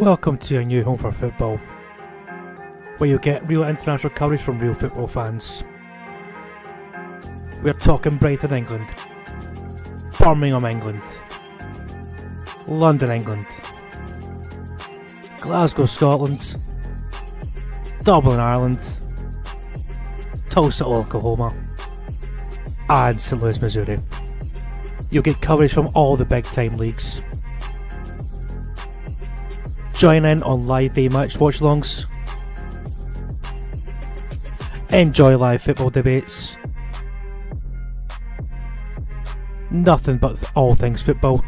Welcome to your new home for football, where you'll get real international coverage from real football fans. We're talking Brighton, England, Birmingham, England, London, England, Glasgow, Scotland, Dublin, Ireland, Tulsa, Oklahoma, and St. Louis, Missouri. You'll get coverage from all the big time leagues. Join in on live day match watch-alongs. Enjoy live football debates. Nothing but all things football.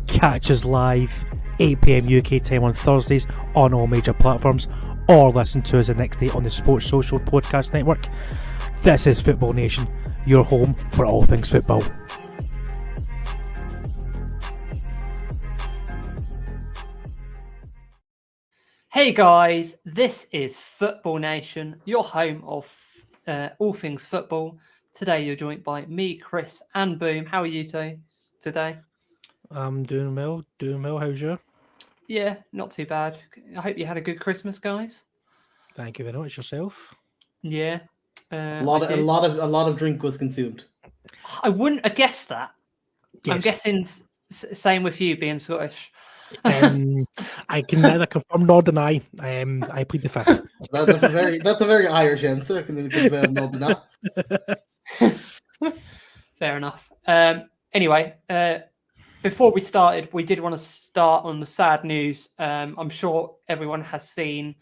Catch us live 8 PM UK time on Thursdays on all major platforms, or listen to us the next day on the Sports Social Podcast Network. This is Football Nation, your home for all things football. Hey guys, this is Football Nation, your home of all things football. Today you're joined by me, Chris, and Boom. How are you two today? I'm doing well. How's you? Yeah, not too bad. I hope you had a good Christmas, guys. Thank you very much. Yourself? Yeah, a lot of drink was consumed. I wouldn't have guessed that. Yes. I'm guessing same with you being Scottish. I can neither confirm nor deny. I plead the fifth. That's a very Irish answer. I can confirm nor deny. Fair enough. Anyway, before we started, we did want to start on the sad news. I'm sure everyone has seen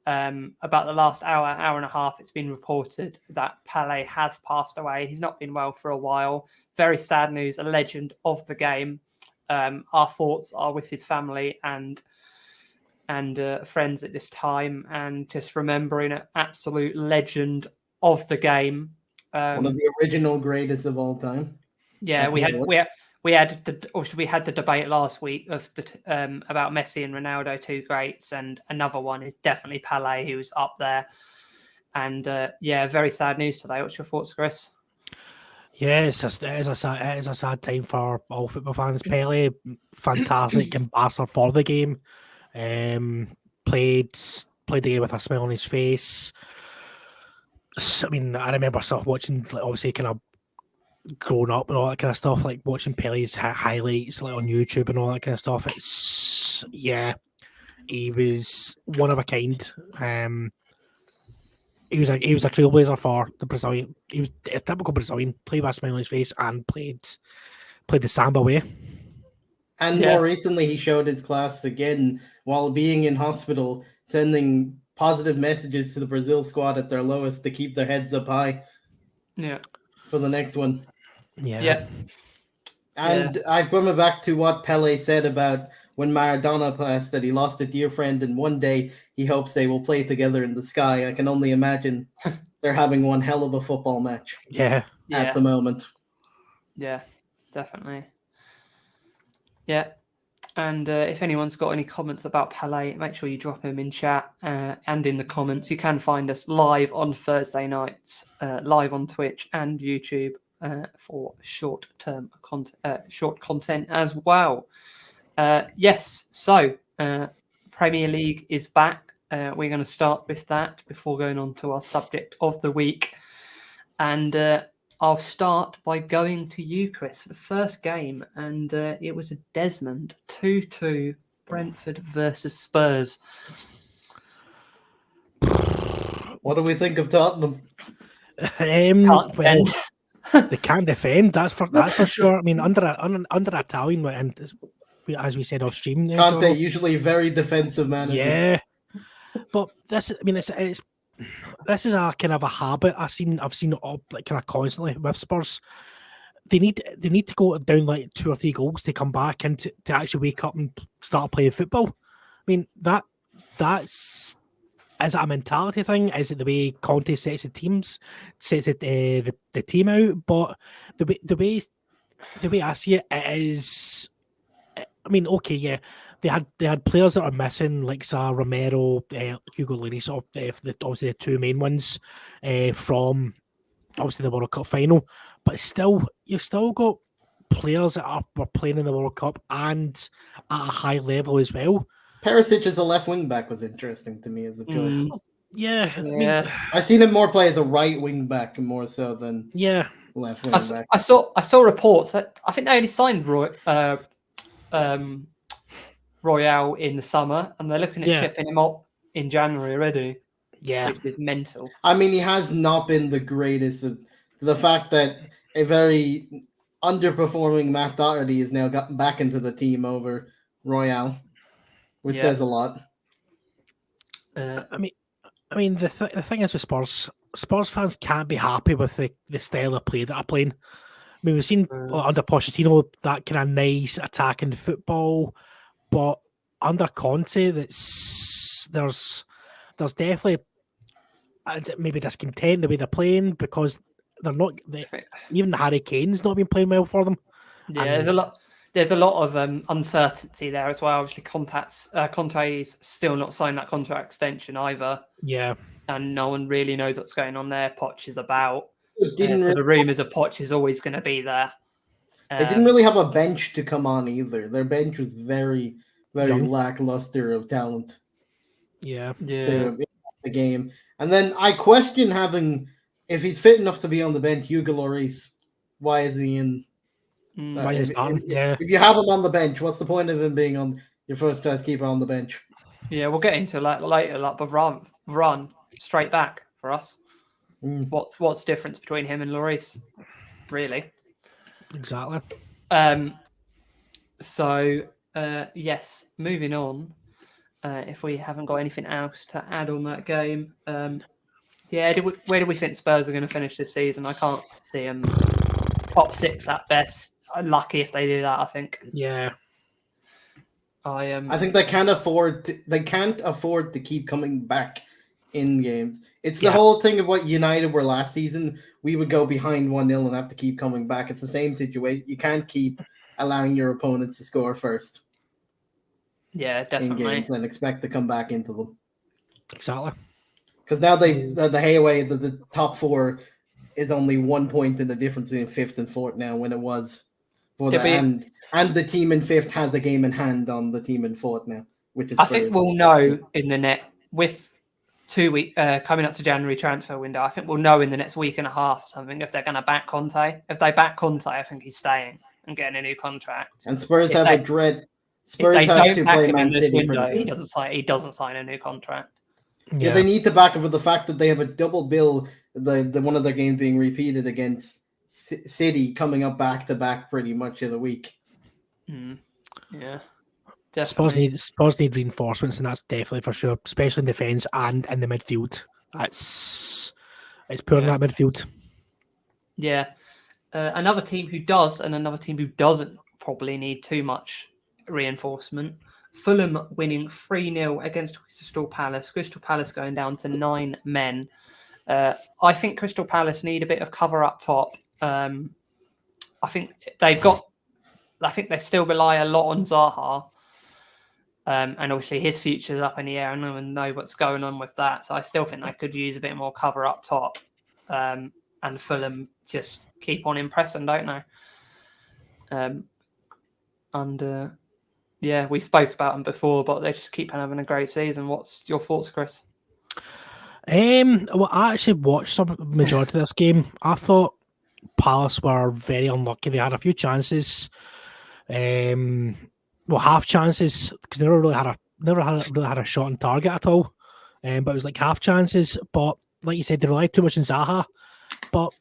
about the last hour and a half. It's been reported that Pelé has passed away. He's not been well for a while. Very sad news. A legend of the game. Our thoughts are with his family and friends at this time, and just remembering an absolute legend of the game. One of the original greatest of all time. Yeah, we had the debate last week of about Messi and Ronaldo, two greats, and another one is definitely Pelé, who's up there. And very sad news today. What's your thoughts, Chris? Yeah, it is a sad time for all football fans. Pelé, fantastic ambassador for the game. Played the game with a smile on his face. I mean, I remember watching, obviously, kind of growing up and all that kind of stuff, like watching Pelé's highlights like on YouTube and all that kind of stuff. He was one of a kind. He was a trailblazer for the Brazilian. He was a typical Brazilian, played with a smile on his face and played the samba way. And more recently, he showed his class again while being in hospital, sending positive messages to the Brazil squad at their lowest to keep their heads up high. Yeah. For the next one. Yeah. And I'm coming back to what Pelé said about when Maradona passed, that he lost a dear friend, and one day he hopes they will play together in the sky. I can only imagine they're having one hell of a football match. At the moment. Yeah, definitely. Yeah. And if anyone's got any comments about Pelé, make sure you drop them in chat and in the comments. You can find us live on Thursday nights, live on Twitch and YouTube for short content as well. So Premier League is back. We're going to start with that before going on to our subject of the week. And I'll start by going to you, Chris, for the first game. And it was a Desmond 2-2 Brentford versus Spurs. What do we think of Tottenham? They can't defend. That's for sure. I mean, under Italian, and as we said off stream, can't they? Usually very defensive manager. Yeah, but this is a kind of a habit I've seen it all, like, kind of constantly with Spurs. They need to go down like 2 or 3 goals to come back and to actually wake up and start playing football. I mean, that's. Is it a mentality thing? Is it the way Conte sets the team out? But the way I see it, it is. I mean, okay, yeah, they had players that are missing, like Romero, Hugo Lloris, obviously the 2 main ones from obviously the World Cup final. But still, you've still got players that were playing in the World Cup and at a high level as well. Perisic as a left wing back was interesting to me as a choice. Yeah, I mean, Yeah. I've seen him more play as a right wing back more so than yeah, left wing back. I saw reports that I think they only signed Royale in the summer, and they're looking at Yeah. shipping him up in January already, yeah. which is mental. I mean, he has not been the greatest. The fact that a very underperforming Matt Doherty has now gotten back into the team over Royale, which says a lot. I mean, the thing is with Spurs fans can't be happy with the style of play that are playing. I mean, we've seen under Pochettino that kind of nice attacking football, but under Conte, there's definitely maybe discontent the way they're playing because they're not. Even Harry Kane's not been playing well for them. Yeah, And there's a lot of uncertainty there as well. Obviously, Conte's still not signed that contract extension either. Yeah, and no one really knows what's going on there. Poch is about. So the rumours of Poch is always going to be there. They didn't really have a bench to come on either. Their bench was very, very young. lackluster of talent. Yeah. To impact the game. And then I question having, if he's fit enough to be on the bench, Hugo Lloris, why is he in? Why is that? Yeah. If you have him on the bench, what's the point of him being on your first class keeper on the bench? Yeah, we'll get into that later. But run straight back for us. What's the difference between him and Lloris? Really? Exactly. Yes, moving on. If we haven't got anything else to add on that game, where do we think Spurs are going to finish this season? I can't see them top 6 at best. Lucky if they do that, I think. Yeah. I think they can't afford to keep coming back in games. It's the whole thing of what United were last season. We would go behind 1-0 and have to keep coming back. It's the same situation. You can't keep allowing your opponents to score first. Yeah, definitely. In games and expect to come back into them. Exactly. Because now the top 4 is only 1 point in the difference between 5th and 4th now when it was for and the team in 5th has a game in hand on the team in 4th now, which is I think we'll know in the net with 2 weeks coming up to January transfer window. I think we'll know in the next week and a half or something if they're going to back Conte. If they back Conte, I think he's staying and getting a new contract. And Spurs have a dread. Spurs if they have don't to back play him Man in this City window, he doesn't sign a new contract. Yeah, they need to back him with the fact that they have a double bill. The one of their games being repeated against City, coming up back to back pretty much in a week. Yeah, Spurs need reinforcements, and that's definitely for sure, especially in defence and in the midfield. It's poor in that midfield. Yeah, another team who does, and another team who doesn't probably need too much reinforcement. Fulham winning 3-0 against Crystal Palace. Crystal Palace going down to 9 men. I think Crystal Palace need a bit of cover up top. I think they still rely a lot on Zaha. And obviously his future's up in the air. I don't even know what's going on with that. So I still think they could use a bit more cover up top. And Fulham just keep on impressing, don't they? We spoke about them before, but they just keep having a great season. What's your thoughts, Chris? Well, I actually watched some majority of this game. I thought Palace were very unlucky. They had a few chances, half chances because they never really had a shot on target at all. But it was like half chances. But like you said, they relied too much on Zaha. But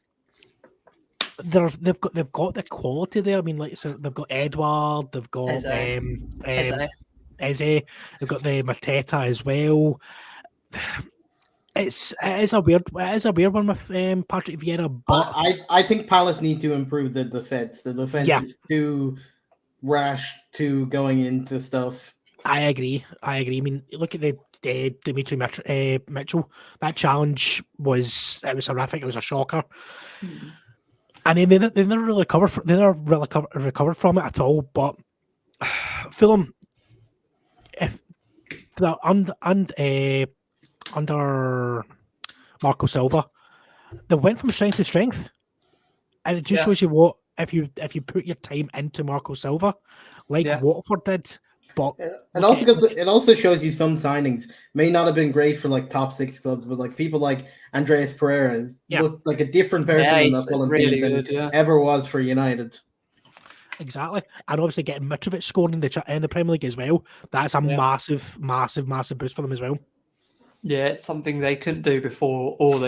they've got the quality there. I mean, like so they've got Edward, they've got Eze, they've got the Mateta as well. It is a weird one with Patrick Vieira, but I think Palace need to improve the defense. The defense is too rash to going into stuff. I agree. I mean, look at the Dimitri Mitchell. That challenge was horrific. It was a shocker. And they never really recovered from it at all. But Fulham, if the under Marco Silva, they went from strength to strength, and it just shows you what if you put your time into Marco Silva, like Watford did But And also because it also shows you some signings may not have been great for like top 6 clubs, but like people like Andreas Pereira looked like a different person in the Fulham really team than ever was for United. Exactly, and obviously getting Mitrovic scoring in the Premier League as well. That's a massive boost for them as well. Yeah, it's something they couldn't do before, or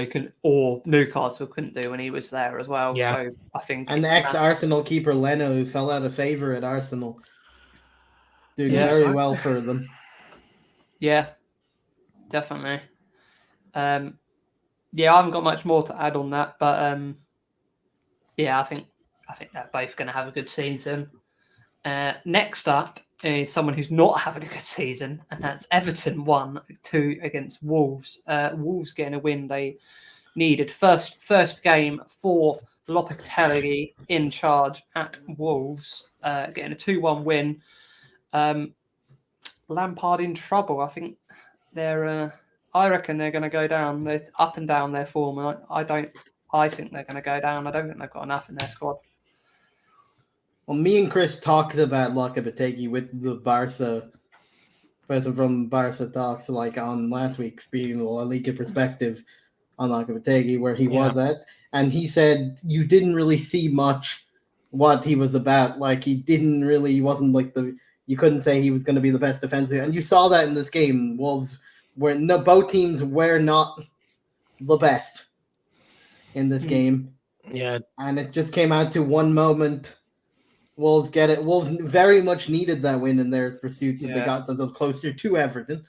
Newcastle couldn't do when he was there as well. Yeah. So I think And ex-Arsenal keeper Leno, who fell out of favour at Arsenal, doing very well for them. Yeah, definitely. I haven't got much more to add on that, but I think they're both going to have a good season. Next up is someone who's not having a good season, and that's Everton 1-2 against Wolves. Wolves getting a win they needed. First game for Lopetegui in charge at Wolves, getting a 2-1 win. Lampard in trouble. I think I reckon they're going to go down. They're up and down their form. I think they're going to go down. I don't think they've got enough in their squad. Well, me and Chris talked about Lopetegui with the Barca person from Barca Talks, like on last week, being a La Liga perspective on Lopetegui, where he was at, and he said you didn't really see much what he was about. Like he wasn't like you couldn't say he was going to be the best defensive, and you saw that in this game. Wolves both teams were not the best in this game. Yeah, and it just came out to one moment. Wolves get it. Wolves very much needed that win in their pursuit that they got themselves closer to Everton.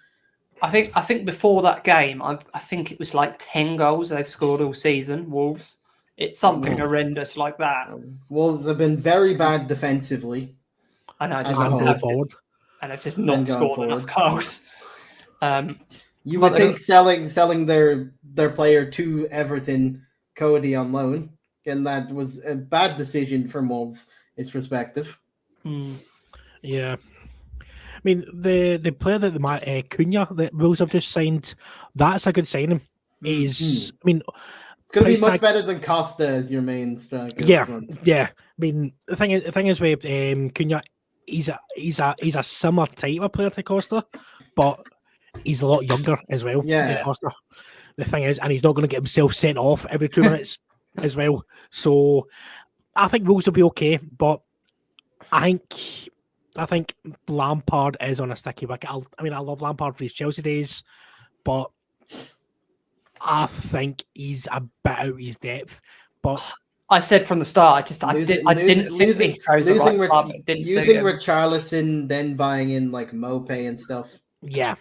I think before that game, I think it was like 10 goals they've scored all season, Wolves. It's something horrendous like that. Wolves have been very bad defensively. I know, and they've just not scored enough goals. You would think selling their player to Everton, Cody, on loan, and that was a bad decision from Wolves' perspective. Yeah. I mean, the player that Cunha that Wolves have just signed, that's a good signing. I mean, it's going to be much better than Costa as your main striker. Yeah. I mean, the thing is with Cunha, he's a similar type of player to Costa, but he's a lot younger as well. Than Costa. The thing is, and he's not going to get himself sent off every 2 minutes as well. So I think Wolves will be okay, but I think Lampard is on a sticky wicket. I love Lampard for his Chelsea days, but I think he's a bit out of his depth. But I said from the start, I didn't think he chose the right club. Using Richarlison, then buying in like Mope and stuff. Yeah,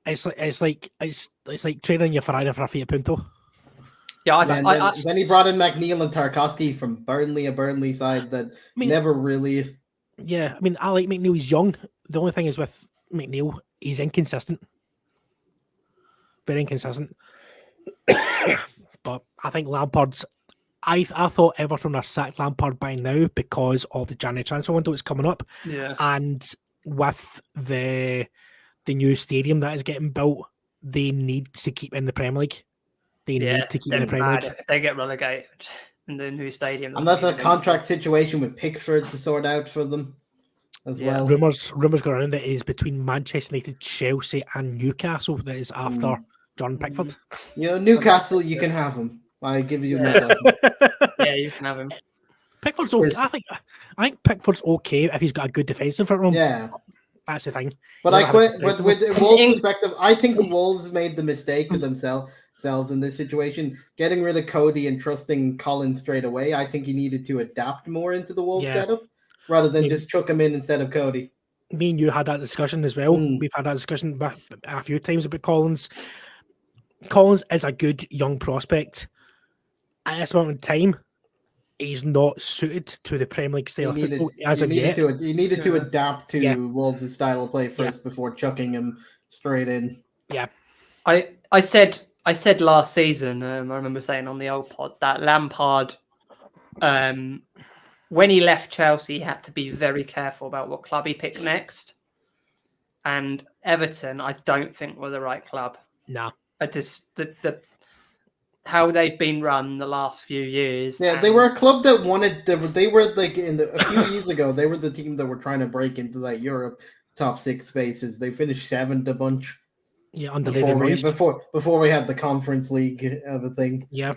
it's like trading your Ferrari for a Fiat Punto. Yeah, then he brought in McNeil and Tarkowski from Burnley, a Burnley side that never really. Yeah, I mean, I like McNeil. He's young. The only thing is with McNeil, he's inconsistent. Very inconsistent. But I think Lampard's. I thought Everton are sacked Lampard by now because of the January transfer window that's coming up. Yeah. And with the new stadium that is getting built, they need to keep in the Premier League. They need to keep in the Premier League. If they get relegated in the new stadium. And that's a contract situation with Pickford to sort out for them as well. Rumours go around that it is between Manchester United, Chelsea and Newcastle that is after John Pickford. Newcastle, you can have him. I give you my blessing. Yeah, you can have him. Pickford's okay. I think Pickford's okay if he's got a good defence in front of him. Yeah. That's the thing. But with Wolves' perspective, I think Wolves made the mistake of themselves in this situation, getting rid of Cody and trusting Collins straight away. I think he needed to adapt more into the Wolves setup rather than just chuck him in instead of Cody. Me and you had that discussion as well. We've had that discussion a few times about Collins. Collins is a good young prospect. At this moment in time, he's not suited to the Premier League style of football as of yet. He needed to adapt to Wolves' style of play first before chucking him straight in. Yeah. I said last season, I remember saying on the old pod, that Lampard, when he left Chelsea, he had to be very careful about what club he picked next. And Everton, I don't think were the right club. No. how they've been run the last few years. Yeah, they were a club that wanted. They were like a few years ago. They were the team that were trying to break into that Europe top 6 spaces. They finished 7th a bunch. Yeah, under before David Moyes. before we had the Conference League of a thing. Yeah.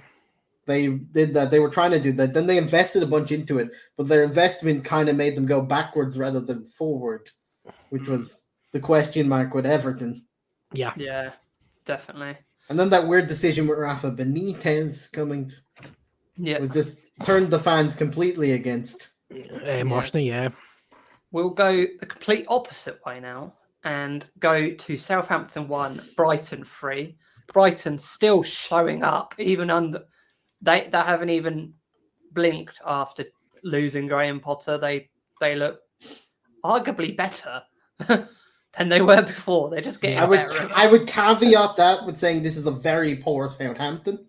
They did that. They were trying to do that. Then they invested a bunch into it, but their investment kind of made them go backwards rather than forward, which was the question mark with Everton. Yeah. Yeah, definitely. And then that weird decision with Rafa Benitez coming was just turned the fans completely against. Emotionally, yeah. We'll go the complete opposite way now and go to Southampton 1, Brighton 3. Brighton still showing up, even under... They haven't even blinked after losing Graham Potter. They look arguably better than they were before. They're just getting better. I would caveat that with saying this is a very poor Southampton.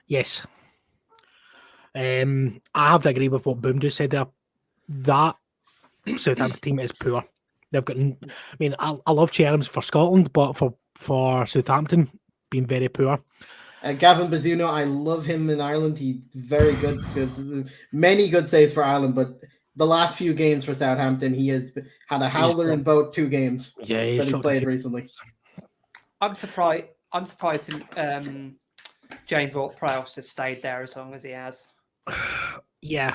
Yes. I have to agree with what Boom just said there. That Southampton team is poor. They've got... I mean, I love Cherums for Scotland, but for Southampton, being very poor. Gavin Bazzuno, I love him in Ireland. He's very good. Many good saves for Ireland, but the last few games for Southampton, he has had a howler in both 2 games that he's played recently. I'm surprised James Ward-Prowse has stayed there as long as he has. Yeah.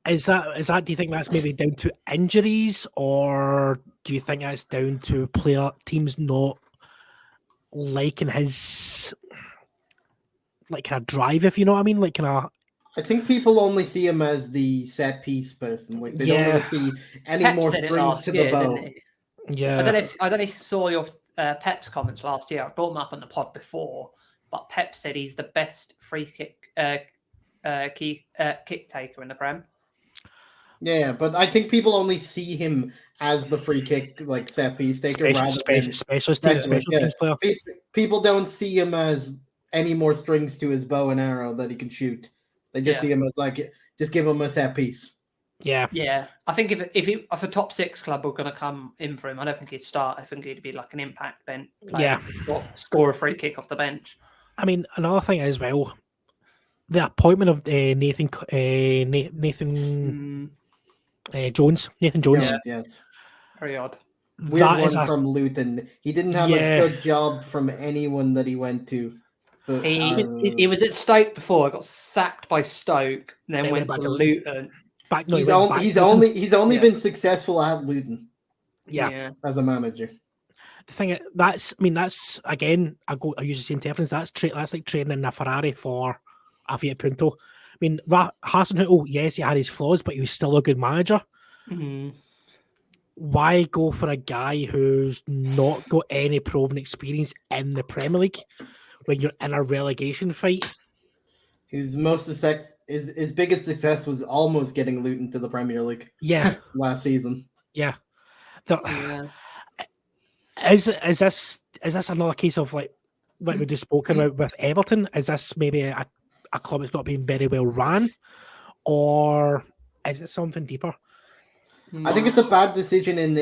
Is that? Do you think that's maybe down to injuries, or do you think that's down to teams not liking his kind of drive, if you know what I mean? I think people only see him as the set piece person. Like they don't really see any Pep more strings to the bow. Yeah. I don't know if you saw your Pep's comments last year. I brought him up on the pod before, but Pep said he's the best free kick kick taker in the Prem. Yeah, but I think people only see him as the free kick set piece taker specialist player. People don't see him as any more strings to his bow and arrow that he can shoot. They just see him as just give him a set piece. Yeah. Yeah. I think if a top 6 club were going to come in for him, I don't think he'd start. I think he'd be like an impact bench player. Or score a free kick off the bench. I mean, another thing as well, the appointment of Nathan Jones. Yes. Very odd. Weird one from Luton. He didn't have a good job from anyone that he went to. But, he was at Stoke before. Got sacked by Stoke, then went to Luton. He's only been successful at Luton. Yeah, as a manager. The thing that's again, I use the same reference. That's like training in a Ferrari for a Fiat Punto. I mean, Hasenhüttl, yes, he had his flaws, but he was still a good manager. Mm-hmm. Why go for a guy who's not got any proven experience in the Premier League when you're in a relegation fight? His biggest success was almost getting Luton to the Premier League. Yeah, last season. Yeah. Is this another case of like we just spoken about with Everton? Is this maybe a club that's not being very well ran, or is it something deeper? I think it's a bad decision in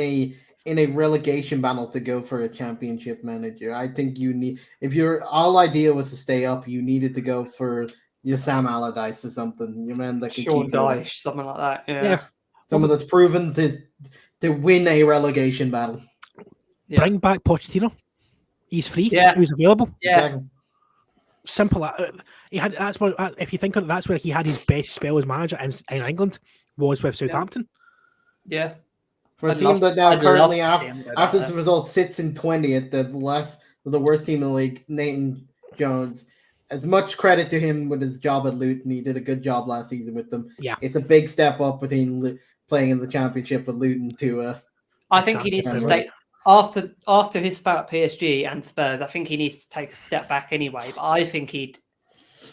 a relegation battle to go for a championship manager. I think you need, if your all idea was to stay up, you needed to go for your Sam Allardyce or something. Your man that can Sean Dyche, something like that. Yeah. Someone that's proven to win a relegation battle. Yeah. Bring back Pochettino. He's free. Yeah. He was available. Yeah. Exactly. Simple. He had. That's what. If you think of it, that's where he had his best spell as manager in England was with Southampton. Yeah. For a team that now currently after this result sits in 20th, the worst team in the league, Nathan Jones. As much credit to him with his job at Luton, he did a good job last season with them. Yeah, it's a big step up between playing in the Championship with Luton to. I think he needs to stay after his spell at PSG and Spurs. I think he needs to take a step back anyway. But I think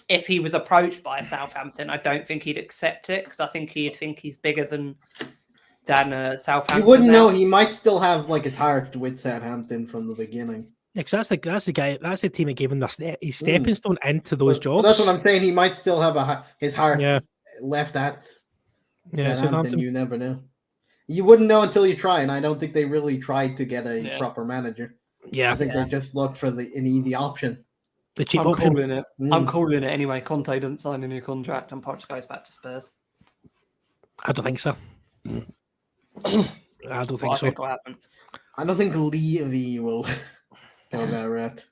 if he was approached by Southampton, I don't think he'd accept it because I think he'd think he's bigger than Southampton. You wouldn't know. He might still have his heart with Southampton from the beginning. Yeah, that's the guy. That's the team that gave him his stepping stone into those jobs. That's what I'm saying. He might still have his heart left at Southampton. You never know. You wouldn't know until you try, and I don't think they really tried to get a proper manager. Yeah, I think they just looked for an easy option. The cheap I'm option. calling it. I'm calling it anyway. Conte doesn't sign a new contract and Poch goes back to Spurs. I don't think so. I don't think so. I think will happen. I don't think Levy will go that route.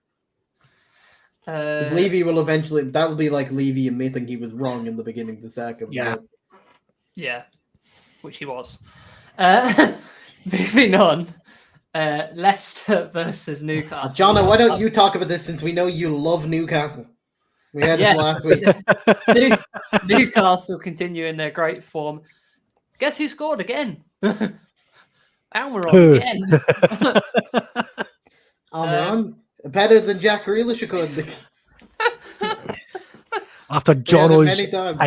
Levy will eventually. That will be like Levy admitting he was wrong in the beginning to sack him. Yeah. Yeah, which he was. Moving on. Leicester versus Newcastle. Jonna, why don't you talk about this since we know you love Newcastle? We had it last week. Newcastle continuing their great form. Guess who scored again? Almiron again. Almiron, better than Jack Grealish according to After Jono's many times.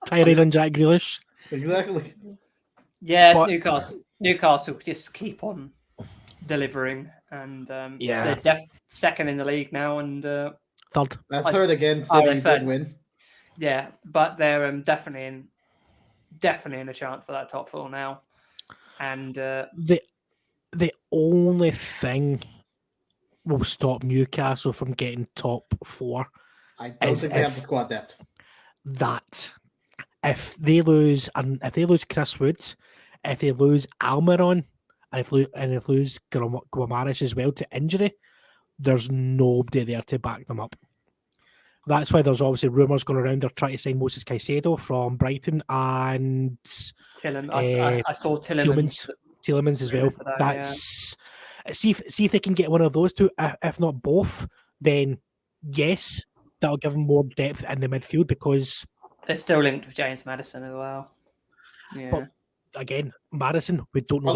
tirade on Jack Grealish. Exactly. Yeah, But- Newcastle just keep on delivering, and Yeah. they're second in the league now, and Third. Third again, Oh, City they're third. did win. yeah, but they're definitely in a chance for that top four now, and The only thing will stop Newcastle from getting top four I don't As think they have if- the squad depth. that if they lose Chris Wood, if they lose Almiron, and if they lose Guimaraes as well to injury, there's nobody there to back them up. That's why there's obviously rumours going around. They're trying to sign Moses Caicedo from Brighton and I saw Tielemans. Tielemans as well. For that, That's see if they can get one of those two, if not both. Then yes, that'll give them more depth in the midfield because They're still linked with James Maddison as well. Yeah. But- again, Madison, we don't know.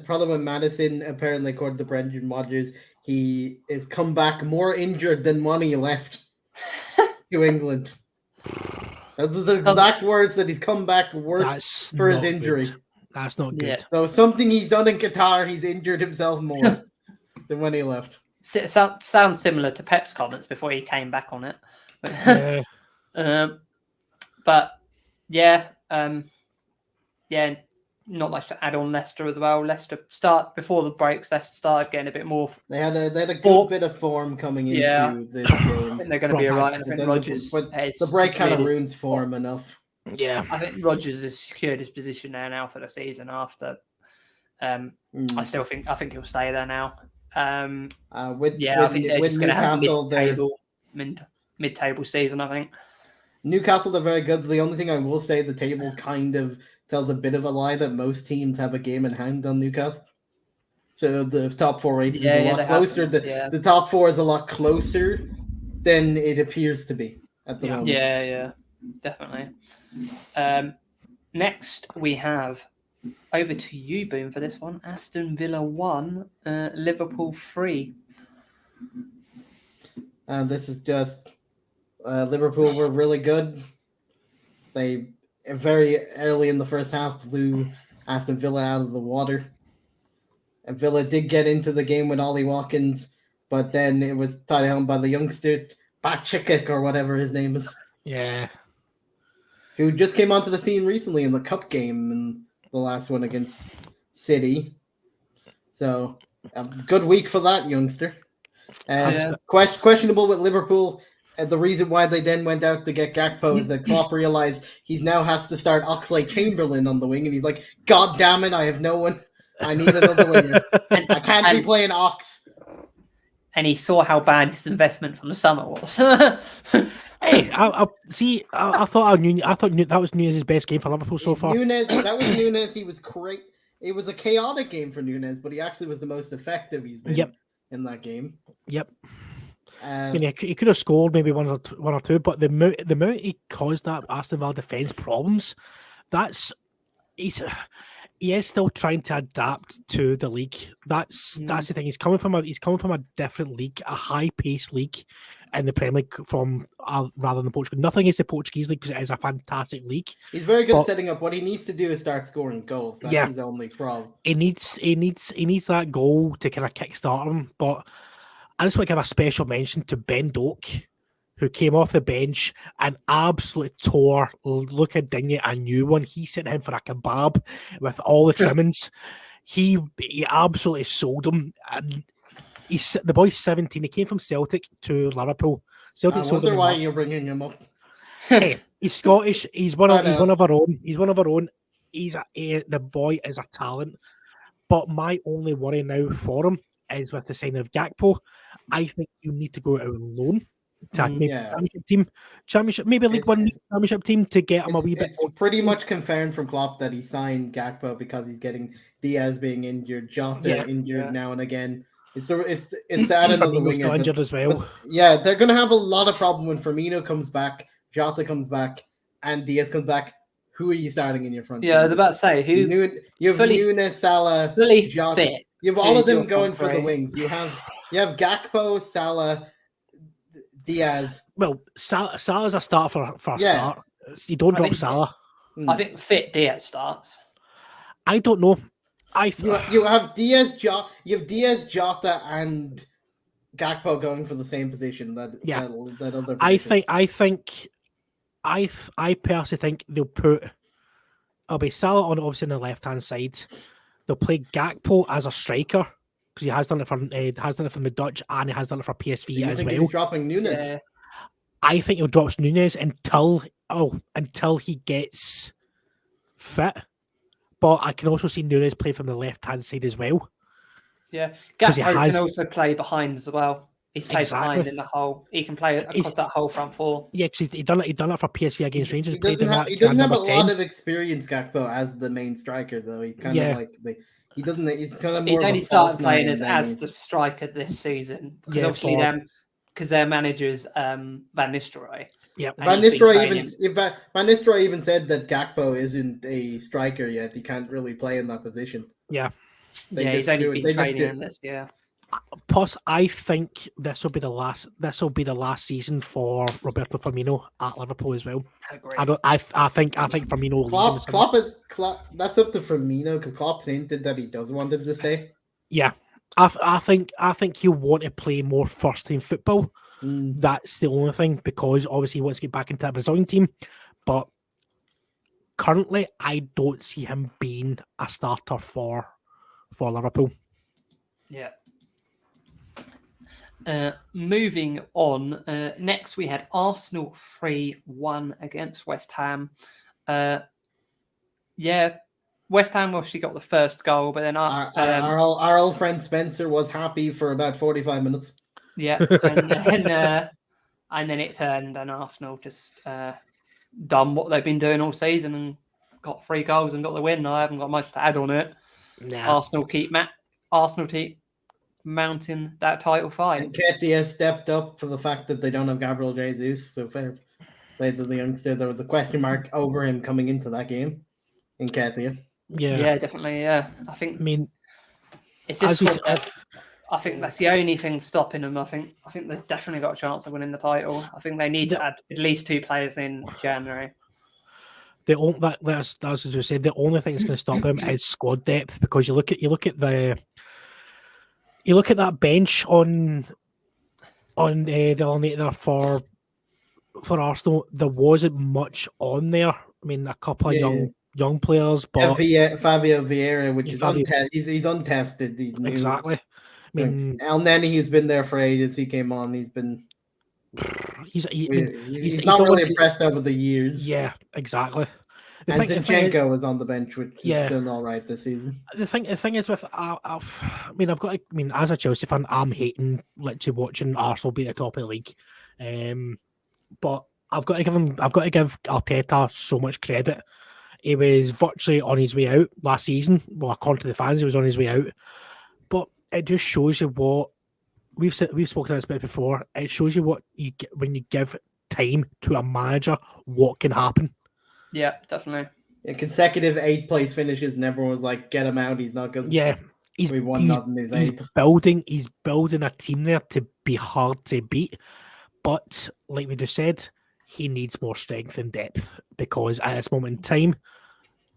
Problem with Madison, apparently, according to Brendan Rodgers, he is come back more injured than when he left to England. That's the exact words that he's come back worse That's for his not injury. good. That's not good. Yeah. So something he's done in Qatar, he's injured himself more than when he left. Sounds similar to Pep's comments before he came back on it. Yeah. But yeah, not much to add on Leicester as well. Leicester start before the breaks. Leicester started getting a bit more. They had a good Well, bit of form coming into yeah. this I game. think they're going to be Right, alright. And I But think then Rodgers. the break kind of ruins form enough. Yeah. I think Rodgers has secured his position there now for the season. After, I think he'll stay there now. I I think they're just going to have a Newcastle, mid-table season. I think. Newcastle, they're very good. The only thing I will say, the table kind of tells a bit of a lie that most teams have a game in hand on Newcastle. So the top four race is a lot closer. The top four is a lot closer than it appears to be at the moment. Yeah, definitely. Next, we have over to you, Boom, for this one. Aston Villa 1, Liverpool 3. This is just Liverpool were really good. They very early in the first half blew Aston Villa out of the water. And Villa did get into the game with Ollie Watkins, but then it was tied down by the youngster Bachikik or whatever his name is, Yeah. who just came onto the scene recently in the cup game and the last one against City. So a good week for that youngster. Questionable with Liverpool. The reason why they then went out to get Gakpo is that Klopp realized he now has to start Oxlade-Chamberlain on the wing, and he's like, God damn it, I have no one. I need another winger. I can't be playing Ox. And he saw how bad his investment from the summer was. Hey, I see. I thought that was Nunez's best game for Liverpool so far. That was Nunez. He was great. It was a chaotic game for Nunez, but he actually was the most effective he's been in that game. Yep. I mean, he could have scored maybe one or two, but the amount he caused that Aston Villa defense problems, he is still trying to adapt to the league. That's the thing. He's coming from a different league, a high paced league in the Premier League from rather than Portugal. Nothing against the Portuguese league because it is a fantastic league. He's very good at setting up. What he needs to do is start scoring goals. That's his only problem. He needs that goal to kind of kickstart him. But I just want to give a special mention to Ben Doak, who came off the bench and absolutely tore Luka Digne a new one. He sent him for a kebab with all the trimmings. He absolutely sold him. And the boy's 17. He came from Celtic to Liverpool. Celtic I sold wonder him why up. you're bringing him up. Hey, he's Scottish. He's one I know. of our own. He's one of our own. The boy is a talent. But my only worry now for him is with the signing of Gakpo. I think you need to go out on loan to maybe Yeah. championship, maybe League One championship team to get him a wee bit. It's pretty much confirmed from Klopp that he signed Gakpo because he's getting Diaz being injured, Jota injured now and again. It's to add another Firmino's winger still injured as well. But yeah, they're going to have a lot of problem when Firmino comes back, Jota comes back, and Diaz comes back. Who are you starting in your front? Yeah, I was about to say who. You have Nunes, Salah, fully Jota. fit. You have all of Who's your them going front for the three? wings. You have Gakpo, Salah, Diaz. Well, Salah's a start for a Yeah. start. You don't I drop think- Salah. I think fit Diaz starts. I don't know. You have Diaz, Jota, and Gakpo going for the same position. That other position. I personally think they'll put. It'll be Salah on obviously on the left hand side. They'll play Gakpo as a striker because he has done it from the Dutch and he has done it for PSV You as think well. he's dropping Nunes? Yeah. I think he'll drop Nunes until he gets fit. But I can also see Nunes play from the left hand side as well. Yeah, 'Cause he Gakpo has- can also play behind as well. He's played behind Exactly. in the whole. He can play across that whole front four. Yeah, because he done it for PSV against Rangers. He doesn't have a lot of experience, Gakpo, as the main striker though. He's kind of like he's kind of He's more of only a started false playing nine as the striker this season because Yeah, obviously because their manager's Van Nistelrooy. Yeah, Van Nistelrooy even said that Gakpo isn't a striker yet. He can't really play in that position. Yeah. He's only been training in this. Yeah. Plus, I think this will be the last season for Roberto Firmino at Liverpool as well. I think Firmino will leave. Klopp. That's up to Firmino because Klopp hinted that he doesn't want him to stay. Yeah, I think he'll want to play more first team football. That's the only thing because obviously he wants to get back into the Brazilian team, but currently I don't see him being a starter for Liverpool. Yeah. Moving on. Next, we had Arsenal 3-1 against West Ham. West Ham obviously got the first goal, but then our old friend Spencer was happy for about 45 minutes. Yeah, and then it turned, and Arsenal just done what they've been doing all season and got 3 goals and got the win. I haven't got much to add on it. Nah. Arsenal keep mounting that title fight. And Ketia stepped up for the fact that they don't have Gabriel Jesus. So fair play to the youngster. There was a question mark over him coming into that game in Ketia. Yeah, definitely. Yeah, I mean, it's just. I think that's the only thing stopping them. I think they've definitely got a chance of winning the title. I think they need to add at least 2 players in January. The only thing that's going to stop them is squad depth because you look at that bench on the alternator for Arsenal. There wasn't much on there. I mean, a couple of young players, but Fabio Vieira, which is he's untested. He's new. Exactly. I mean, El Neni, he's been there for ages. He came on. He's not really impressed over the years. Yeah, exactly. And Zinchenko was on the bench, which is doing all right this season. The thing is with as a Chelsea fan, I'm hating literally watching Arsenal be at the top of the league. But I've got to give Arteta so much credit. He was virtually on his way out last season. Well, according to the fans, he was on his way out. But it just shows you what we've spoken about this before. It shows you what you get when you give time to a manager, what can happen. Yeah, definitely. Consecutive 8th place finishes, and everyone was like, "Get him out. He's not good." Yeah, he's building a team there to be hard to beat. But like we just said, he needs more strength and depth because at this moment in time,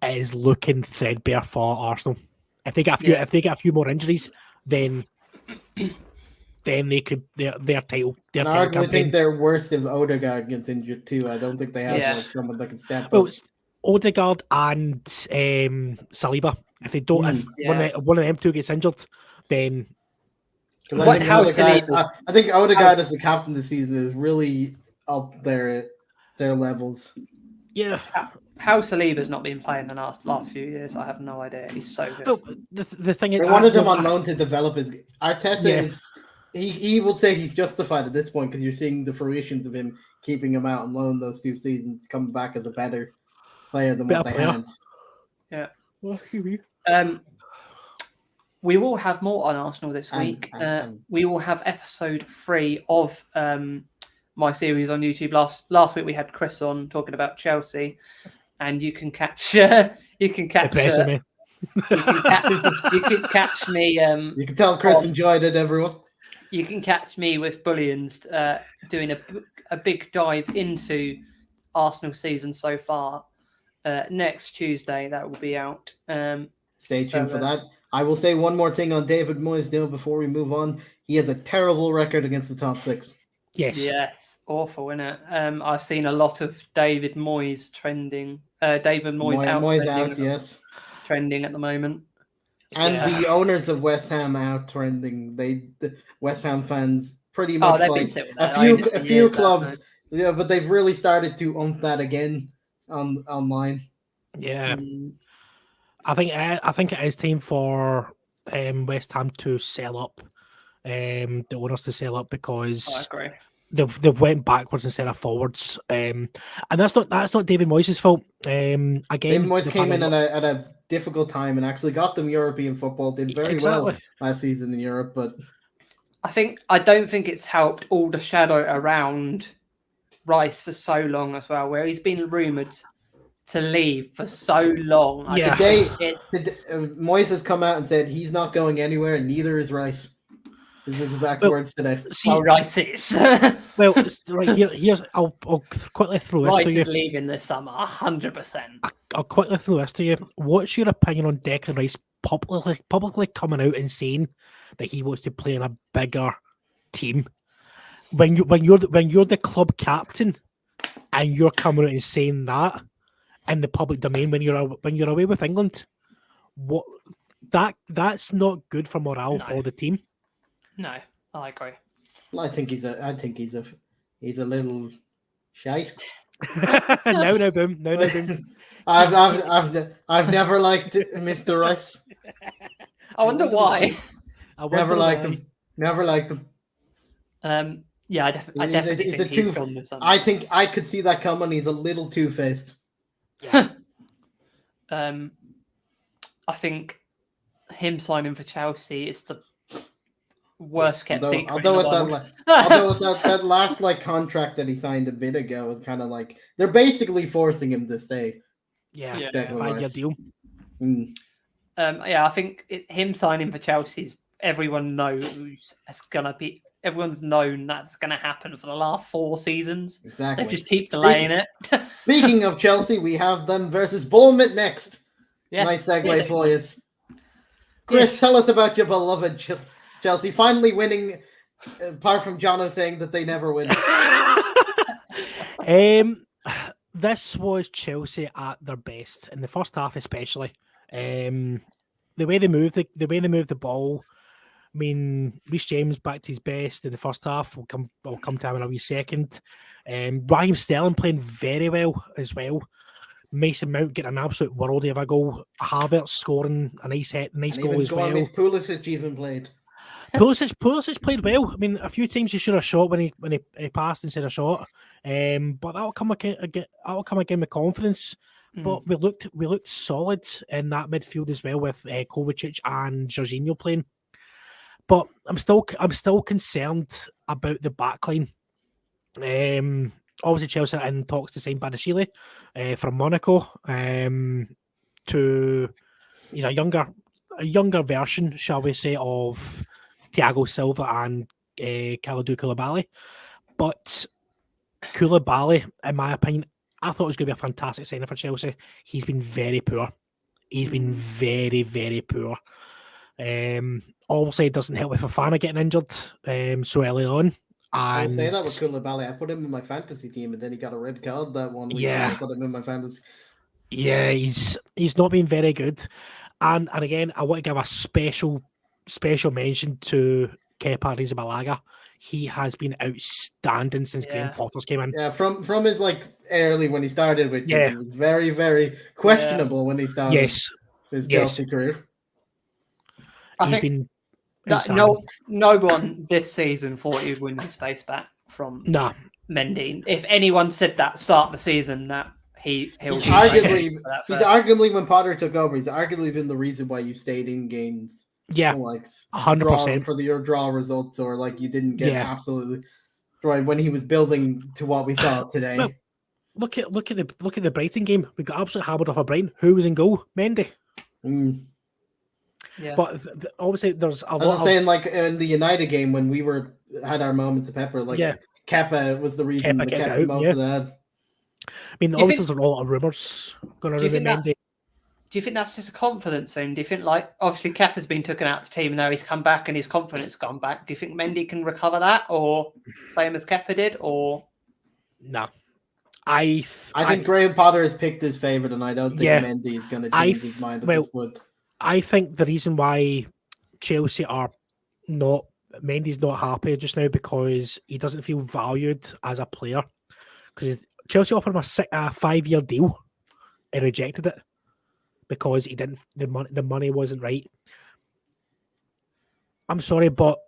it is looking threadbare for Arsenal. If they get a few more injuries, then they could their title. I arguably think they're worse if Odegaard gets injured too. I don't think they have someone that can step up. Well, it's Odegaard and Saliba. If they don't, if one of them two gets injured, then Because What- how Saliba- I think Odegaard as the captain this season is really up their levels. Yeah. How Saliba's not been playing the last few years, I have no idea. He's so good. Well, the thing is, They wanted him on loan to develop his. Arteta Yeah. is. He would say he's justified at this point because you're seeing the fruitions of him keeping him out on loan those 2 seasons, coming back as a better player than what Better they player. had. Yeah. We will have more on Arsenal this week. And- We will have episode 3 of my series on YouTube. Last week we had Chris on talking about Chelsea, and you can catch Impressing me. you can catch me. You can tell Chris enjoyed it, everyone. You can catch me with Bullions doing a big dive into Arsenal season so far. Next Tuesday that will be out. Stay tuned for that. I will say one more thing on David Moyes now before we move on. He has a terrible record against the top 6. Yes, awful, isn't it? I've seen a lot of David Moyes trending. David Moyes out. Moyes trending out, yes. Trending at the moment. And the owners of West Ham out trending. The West Ham fans pretty much they've like been sitting with a that few owners for clubs. years, haven't Yeah, but they've really started to ump that again online. Yeah. Mm. I think it is time for West Ham to sell up, the owners to sell up I because agree. they've went backwards instead of forwards, and that's not David Moyes' fault. Again, David Moyes they've came had in at a difficult time and actually got them European football. Did very well last season in Europe, but I don't think it's helped all the shadow around Rice for so long as well, where he's been rumoured to leave for so long. Yeah. today It's Moyes has come out and said he's not going anywhere, and neither is Rice. His exact Well, words today. See, Rice is. well, right here's I'll quickly throw this Rice to you. is leaving this summer, 100%. I'll quickly throw this to you. What's your opinion on Declan Rice publicly coming out and saying that he wants to play in a bigger team? When you're the club captain and you're coming out and saying that in the public domain when you're away with England, that's not good for morale for the team. No, I agree. Well, I think he's a little shite. no boom. I've never liked Mr. Rice. I wonder why. Never liked him. Never liked him. Yeah, I definitely think he's gone this summer. I think I could see that coming. He's a little two-faced. I think him signing for Chelsea is the worst kept secret. Although with that last contract that he signed a bit ago was kind of like they're basically forcing him to stay. Yeah, Declan 5-year Rice. deal. I think him signing for Chelsea, everyone knows it's gonna be. Everyone's known that's going to happen for the last 4 seasons. Exactly. They just keep delaying it. Speaking of Chelsea, we have them versus Bournemouth next. Yeah. Nice segue for you. Chris, tell us about your beloved Chelsea finally winning, apart from Jono saying that they never win. This was Chelsea at their best in the first half, especially. The way they moved the ball. I mean, Reece James back to his best in the first half. We'll come to him in a wee second. Raheem Sterling playing very well as well. Mason Mount getting an absolute worldie of a goal. Havertz scoring a nice goal as well. Pulisic even played. Pulisic played well. I mean, a few times he should have shot when he passed instead of shot. But that'll come again with confidence. But we looked solid in that midfield as well with Kovacic and Jorginho playing. But I'm still concerned about the backline. Obviously, Chelsea are in talks to sign Badashile from Monaco. He's a younger version, shall we say, of Thiago Silva and Kalidou Koulibaly. But Koulibaly, in my opinion, I thought it was going to be a fantastic signing for Chelsea. He's been very poor. He's been very, very poor. Obviously, it doesn't help with Fofana getting injured so early on. I would say that with Koulibaly. I put him in my fantasy team, and then he got a red card that one week. Yeah, I put him in my fantasy. Yeah, he's not been very good. And again, I want to give a special mention to Kepa Arrizabalaga. He has been outstanding since Graham Potter's came in. Yeah, from his early when he started with kids, Yeah. he was very, very questionable when he started his Chelsea career. I think that no one this season thought he would win his space back from Mendy. If anyone said that start of the season that he's arguably when Potter took over, he's arguably been the reason why you stayed in games. Yeah, 100% for your draw results, or you didn't get absolutely right when he was building to what we saw today. Well, look at the Brighton game. We got absolutely hammered off a Brighton. Who was in goal? Mendy. Yeah, but obviously there's a lot. I was saying in the United game when we had our moments of pepper, Kepa was the reason that kept most of that. I mean, obviously there's a lot of rumours going around Mendy. Do you think that's just a confidence thing? Do you think obviously Kepa's been taken out of the team and now he's come back and his confidence has gone back? Do you think Mendy can recover that, or same as Kepa did, or no? I think Graham Potter has picked his favourite, and I don't think Mendy is going to change his mind. I think the reason why Chelsea are not Mendy's not happy just now because he doesn't feel valued as a player. Because Chelsea offered him a 5-year deal, and rejected it because he didn't. The money wasn't right. I'm sorry, but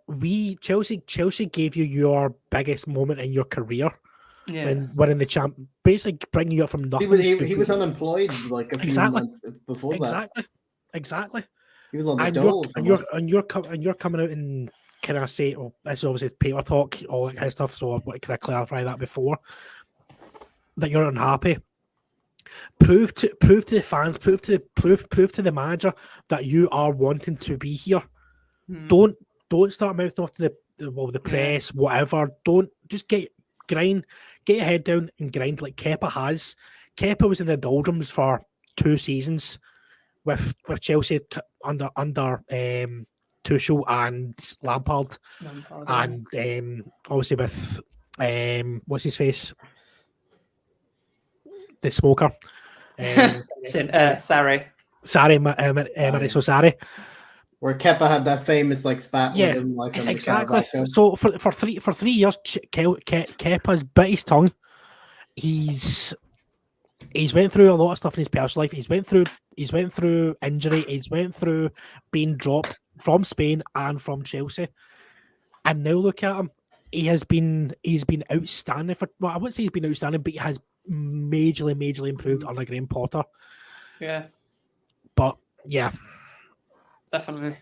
Chelsea gave you your biggest moment in your career. Yeah. When winning the champ, basically bringing you up from nothing. He was unemployed a few months before that. Exactly. He was on the dole. And you're coming out and can I say, this is obviously paper talk, all that kind of stuff. So I want to kind of clarify that before that you're unhappy. Prove to the fans, prove to the manager that you are wanting to be here. Don't start mouthing off to the press, whatever. Don't just get your head down and grind like Kepa has. Kepa was in the doldrums for 2 seasons with Chelsea under Tuchel and Lampard. And obviously with what's his face, the smoker, Sarri, Maurizio Sarri. Where Kepa had that famous spat with him, exactly. So for 3 years, Kepa's bit his tongue. He's went through a lot of stuff in his personal life. He's went through injury. He's went through being dropped from Spain and from Chelsea. And now look at him. He's been outstanding for. Well, I wouldn't say he's been outstanding, but he has majorly improved under Graham Potter. Yeah. But yeah. Definitely.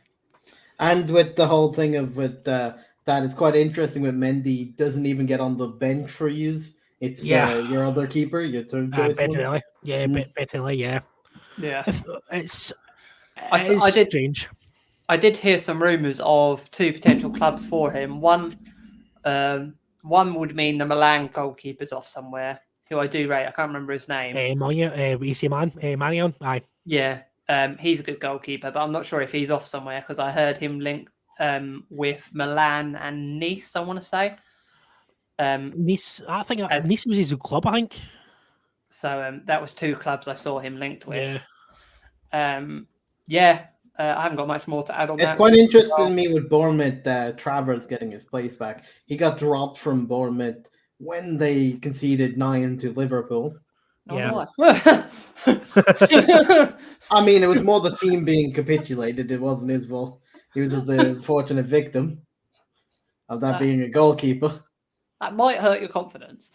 And with the whole thing of that, it's quite interesting with Mendy doesn't even get on the bench for use. It's your other keeper, your third choice. Bettinelli. Yeah, Bettinelli, yeah. Yeah. It's strange. I did hear some rumours of 2 potential clubs for him. One would mean the Milan goalkeeper's off somewhere, who I do rate. I can't remember his name. Manion. Aye. Yeah. He's a good goalkeeper, but I'm not sure if he's off somewhere because I heard him linked with Milan and Nice, I want to say. Nice, I think Nice was his club, I think. So that was 2 clubs I saw him linked with. Yeah. I haven't got much more to add on that. It's quite interesting to me with Bournemouth, Travers getting his place back. He got dropped from Bournemouth when they conceded 9 to Liverpool. Yeah. I mean, it was more the team being capitulated. It wasn't his fault. He was just the fortunate victim of that being a goalkeeper. That might hurt your confidence.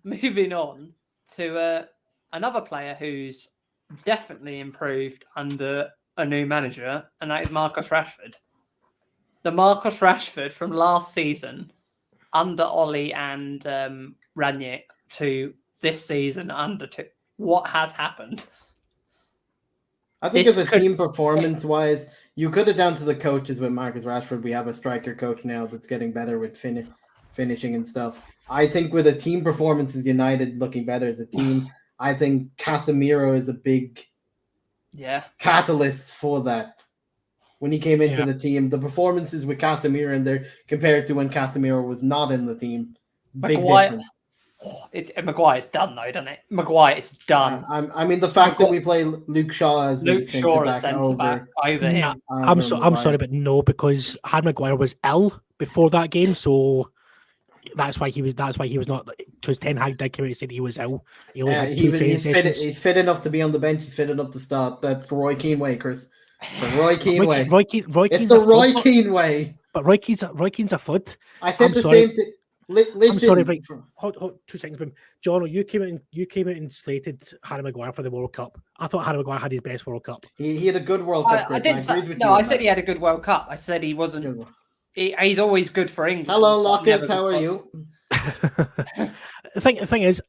Moving on to another player who's definitely improved under a new manager, and that is Marcus Rashford. The Marcus Rashford from last season under Ollie and Ranić to this season under what has happened? I think as a team performance-wise, you could have down to the coaches with Marcus Rashford. We have a striker coach now that's getting better with finishing and stuff. I think with a team performance as United looking better as a team, I think Casemiro is a big catalyst for that. When he came into the team, the performances with Casemiro in there compared to when Casemiro was not in the team, big difference. Maguire's done though, doesn't it? Maguire is done. I mean, the fact that we play Luke Shaw as the Luke Shaw as centre back over Nah, him. I'm sorry, but no, because Harry Maguire was ill before that game, so that's why he was not, because Ten Hag did come out and said he was ill. He only had two training sessions. He's fit enough to be on the bench. He's fit enough to start. That's the Roy Keane way, Chris. The Roy Keane way. It's the Roy Keane way. But Roy Keane's a FUD. I said the same thing. I'm sorry, right? Hold 2 seconds, but John, you came out and slated Harry Maguire for the World Cup. I thought Harry Maguire had his best World Cup. He had a good World Cup. Chris. I said he had a good World Cup. I said he wasn't. He's always good for England. Hello, Lockett. How are you? The thing is,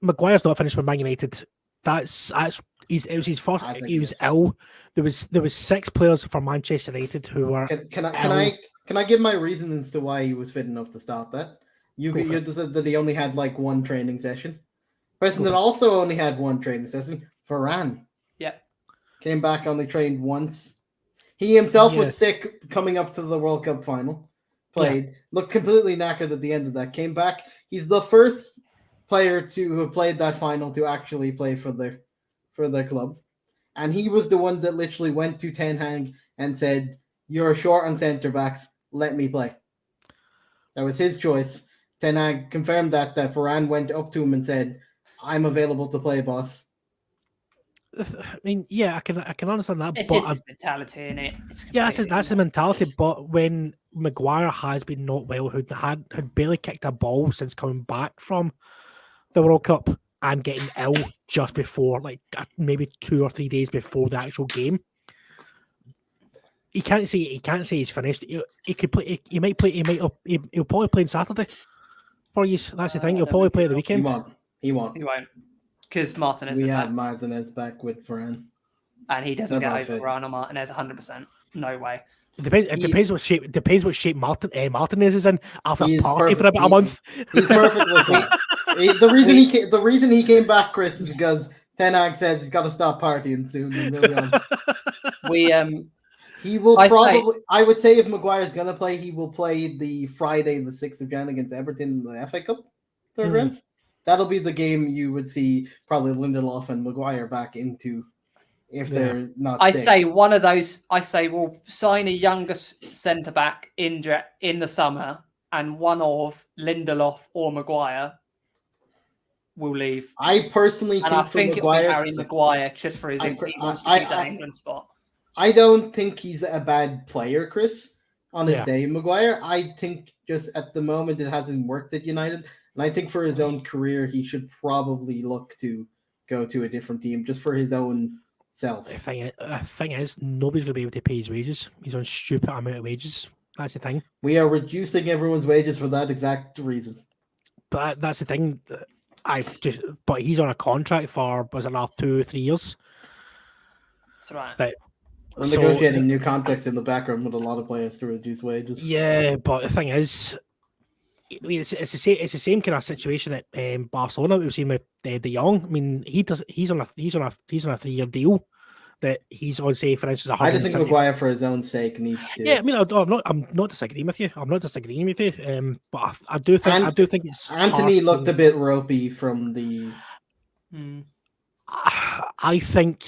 Maguire's not finished with Man United. It was his first. He was ill. There was 6 players for Manchester United who were. Can I give my reason as to why he was fit enough to start that? You said that he only had like 1 training session. Person that also only had 1 training session, Varane. Yeah. Came back, only trained once. He himself was sick coming up to the World Cup final. Played, looked completely knackered at the end of that. Came back. He's the first player to have played that final to actually play for their club. And he was the one that literally went to Ten Hag and said, "You're short on centre backs. Let me play." That was his choice. Ten Hag confirmed that Varane went up to him and said, "I'm available to play, boss." I mean, yeah, I can understand that. It's but just his mentality, isn't it? Yeah, that's the mentality. But when Maguire has been not well, who had barely kicked a ball since coming back from the World Cup and getting ill just before, like maybe 2 or 3 days before the actual game, he can't say he's finished. He could play. He might play. He'll probably play on Saturday for you. That's the thing. He'll probably play at the weekend. He won't. Because Martinez. We have Martinez back with Varane, and he doesn't get over Varane or Martinez 100%. No way. It depends what shape Martinez is in after party for about a month. He's perfect with it. The reason he came back, Chris, is because Ten Hag says he's got to stop partying soon. He will I would say if Maguire's gonna play, he will play the Friday, the 6th of January against Everton in the FA Cup third round. That'll be the game you would see probably Lindelof and Maguire back into if they're not sick. Say one of those. I say we'll sign a younger centre back in the summer, and one of Lindelof or Maguire will leave. I personally think it'll be Harry Maguire just for his England spot. I don't think he's a bad player, Chris, on his day. Maguire, I think just at the moment it hasn't worked at United. And I think for his own career, he should probably look to go to a different team just for his own self. The thing is, nobody's going to be able to pay his wages. He's on stupid amount of wages. That's the thing. We are reducing everyone's wages for that exact reason. But that's the thing. But he's on a contract for, was it now 2 or 3 years? That's right. We're negotiating new contracts in the background with a lot of players to reduce wages. Yeah, but the thing is, I mean, it's the same kind of situation at Barcelona we've seen with De Jong. I mean, he's on a 3-year deal that he's on, say, for instance, I just think Maguire, for his own sake, needs to. Yeah, I mean, I'm not disagreeing with you. But I do think it's. Anthony looked a bit ropey from the. I think.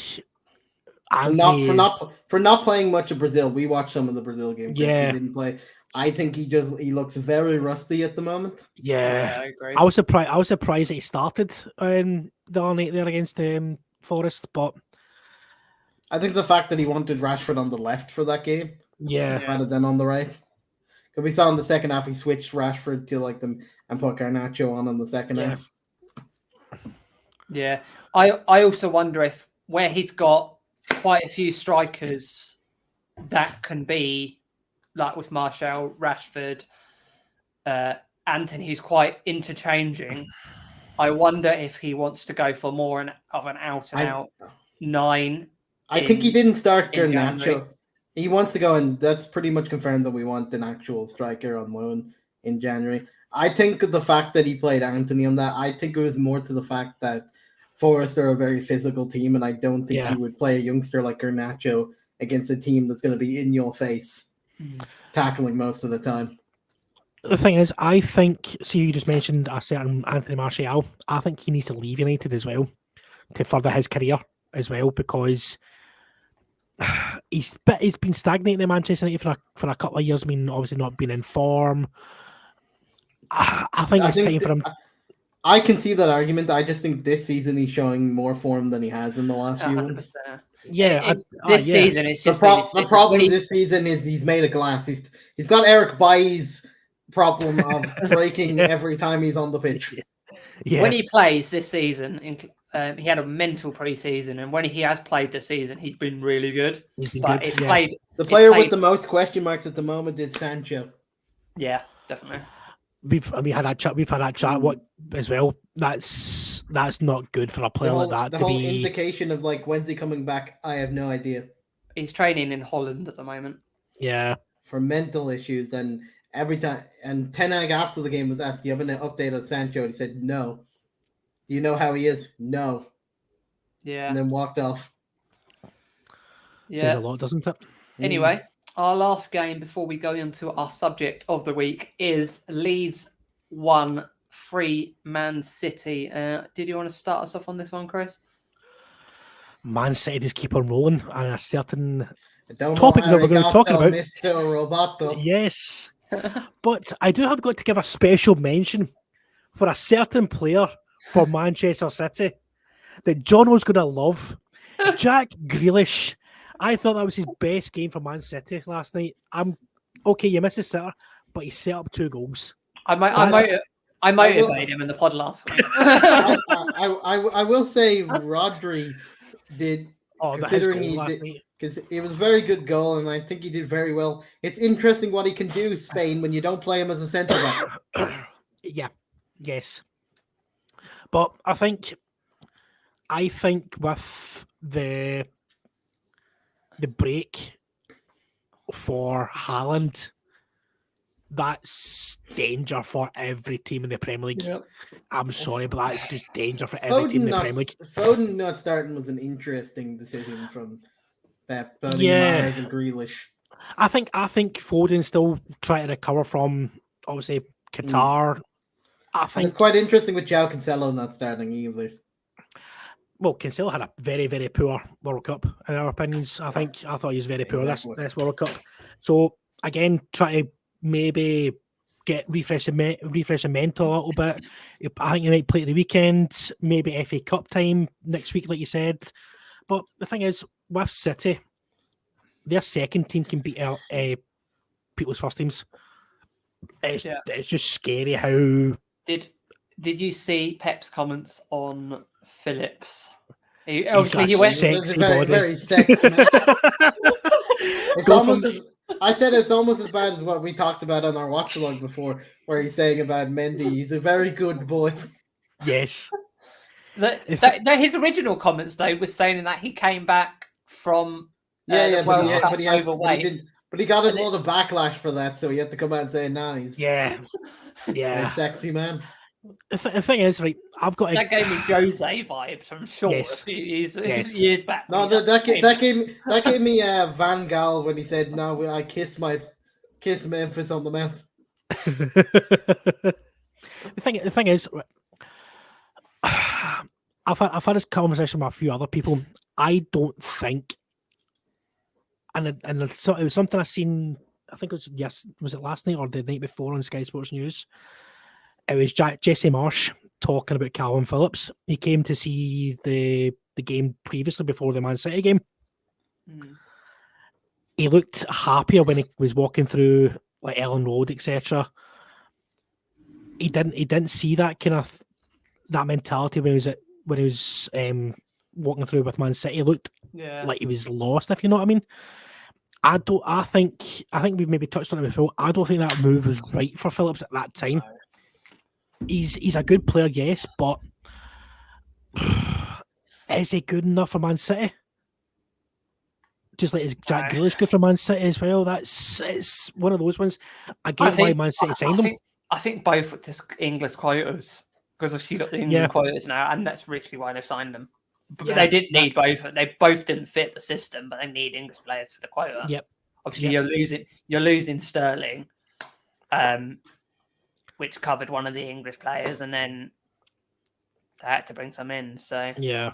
For not playing much of Brazil, we watched some of the Brazil game. Yeah, he didn't play. I think he looks very rusty at the moment. Yeah, I agree. I was surprised that he started the other night there against Forest, but I think the fact that he wanted Rashford on the left for that game, rather than on the right, because we saw in the second half he switched Rashford to like them and put Garnacho on the second half. Yeah, I also wonder if where he's got quite a few strikers that can be. Like with Martial, Rashford, Anthony, who's quite interchanging. I wonder if he wants to go for more of an out-and-out 9. I think he didn't start Garnacho. He wants to go, and that's pretty much confirmed that we want an actual striker on loan in January. I think the fact that he played Anthony on that, I think it was more to the fact that Forest are a very physical team, and I don't think he would play a youngster like Garnacho against a team that's going to be in your face. Tackling most of the time. The thing is, I think. See, you just mentioned a certain Anthony Martial. I think he needs to leave United as well to further his career as well, because he's been stagnating in Manchester United for a couple of years. I mean, obviously not being in form. I think it's time for him. I can see that argument. I just think this season he's showing more form than he has in the last few ones. Yeah, this season it's just the problem this season is he's made of glass. He's got Eric Bailly's problem of breaking every time he's on the pitch. Yeah. When he plays this season, he had a mental pre-season, and when he has played this season, he's been really good. He's been but good. The player with the most question marks at the moment is Sancho. Yeah, definitely. We've had that chat. What as well? That's not good for a player like that. The whole indication of like when's he coming back? I have no idea. He's training in Holland at the moment. Yeah, for mental issues, and every time. And Ten Hag after the game was asked, "Do you have an update on Sancho?" He said, "No." Do you know how he is? No. Yeah. And then walked off. Yeah. Says a lot, doesn't it? Anyway. Our last game before we go into our subject of the week is Leeds 1-3 Man City. Did you want to start us off on this one, Chris? Man City just keep on rolling, and a certain topic that we're going to talk about. Mr. Roboto. Yes, but I do have got to give a special mention for a certain player for Manchester City that John was going to love, Jack Grealish. I thought that was his best game for Man City last night. Okay, you missed his sitter, but he set up 2 goals. I motivated him in the pod last week. I will say Rodri did. Considering he did, because it was a very good goal, and I think he did very well. It's interesting what he can do, Spain, when you don't play him as a centre back. Yes. But I think with the break for Haaland, that's danger for every team in the Premier League. Yep. I'm sorry, but that's just danger for every team in the Premier League. Foden not starting was an interesting decision from Pep. Mahrez and Grealish. I think Foden still trying to recover from obviously Qatar. I think it's quite interesting with João Cancelo not starting either. Well, Cancelo had a very, very poor World Cup, in our opinions. I thought he was very poor this World Cup. So again, try to maybe refresh the mental a little bit. I think he might play at the weekend, maybe FA Cup time next week, like you said. But the thing is, with City, their second team can beat people's first teams. It's just scary how. Did you see Pep's comments on Phillips? He went sexy body. Very sexy. I said it's almost as bad as what we talked about on our watch along before, where he's saying about Mendy. He's a very good boy. Yes. His original comments though was saying that he came back from but he got a lot of backlash for that, so he had to come out and say, "Nice, yeah, sexy man." The thing is, right, that gave me Jose vibes from Shaw a few years back. No, that gave me Van Gaal when he said, "No, I kiss Memphis on the mouth." The thing is, I've had this conversation with a few other people. I don't think, and it was something I seen. I think it was it last night or the night before on Sky Sports News? It was Jesse Marsh talking about Calvin Phillips. He came to see the game previously before the Man City game. He looked happier when he was walking through like Ellen Road, etc. He didn't see that kind of that mentality when he was walking through with Man City. He looked like he was lost, if you know what I mean. I think we've maybe touched on it before. I don't think that move was right for Phillips at that time. He's a good player, yes, but is he good enough for Man City? Just like is Jack Grealish good for Man City as well? It's one of those ones. I get why Man City signed him. I think both just English quotas, because I've got the English quotas now, and that's richly why they've signed them. But they didn't need both. They both didn't fit the system, but they need English players for the quota. Yep. Obviously, you're losing Sterling. which covered one of the English players, and then they had to bring some in. So Yeah.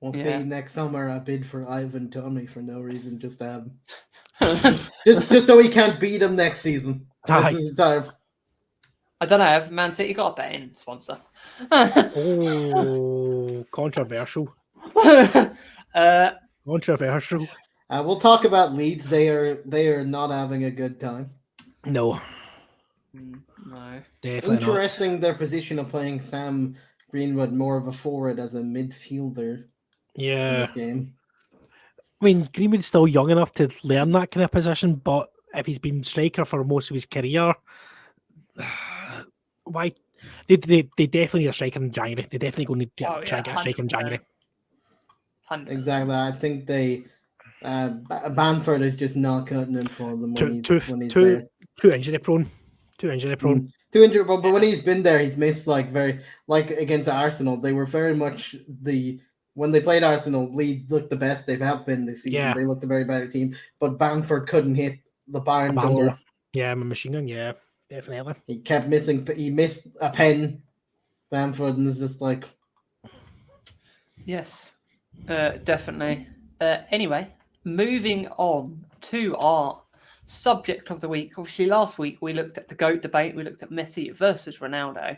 We'll Yeah. see next summer a bid for Ivan Toney for no reason, just to have him. I just so he can't beat him next season. Aye. This is time. don't know. Have Man City got a betting sponsor? Oh, controversial. Controversial. We'll talk about Leeds. They are not having a good time. No, No. definitely not. Interesting their position of playing Sam Greenwood more of a forward as a midfielder in Yeah. this game. I mean, Greenwood's still young enough to learn that kind of position, but if he's been striker for most of his career, why? They definitely need a striker in January. They definitely going to try and get a striker in January. 100%. Exactly. I think they Bamford is just not cutting it for them when he's there. Too injury prone. Too injury prone. Too injured, but when he's been there, he's missed very against Arsenal. They were very much when they played Arsenal, Leeds looked the best they've been this season. Yeah. They looked a very better team, but Bamford couldn't hit the barn door. Yeah, I'm a machine gun. Yeah, definitely. He kept missing. He missed a pen, Bamford, and it's just like. Yes, definitely. Anyway, moving on to our subject of the week. Obviously, last week we looked at the GOAT debate. We looked at Messi versus Ronaldo.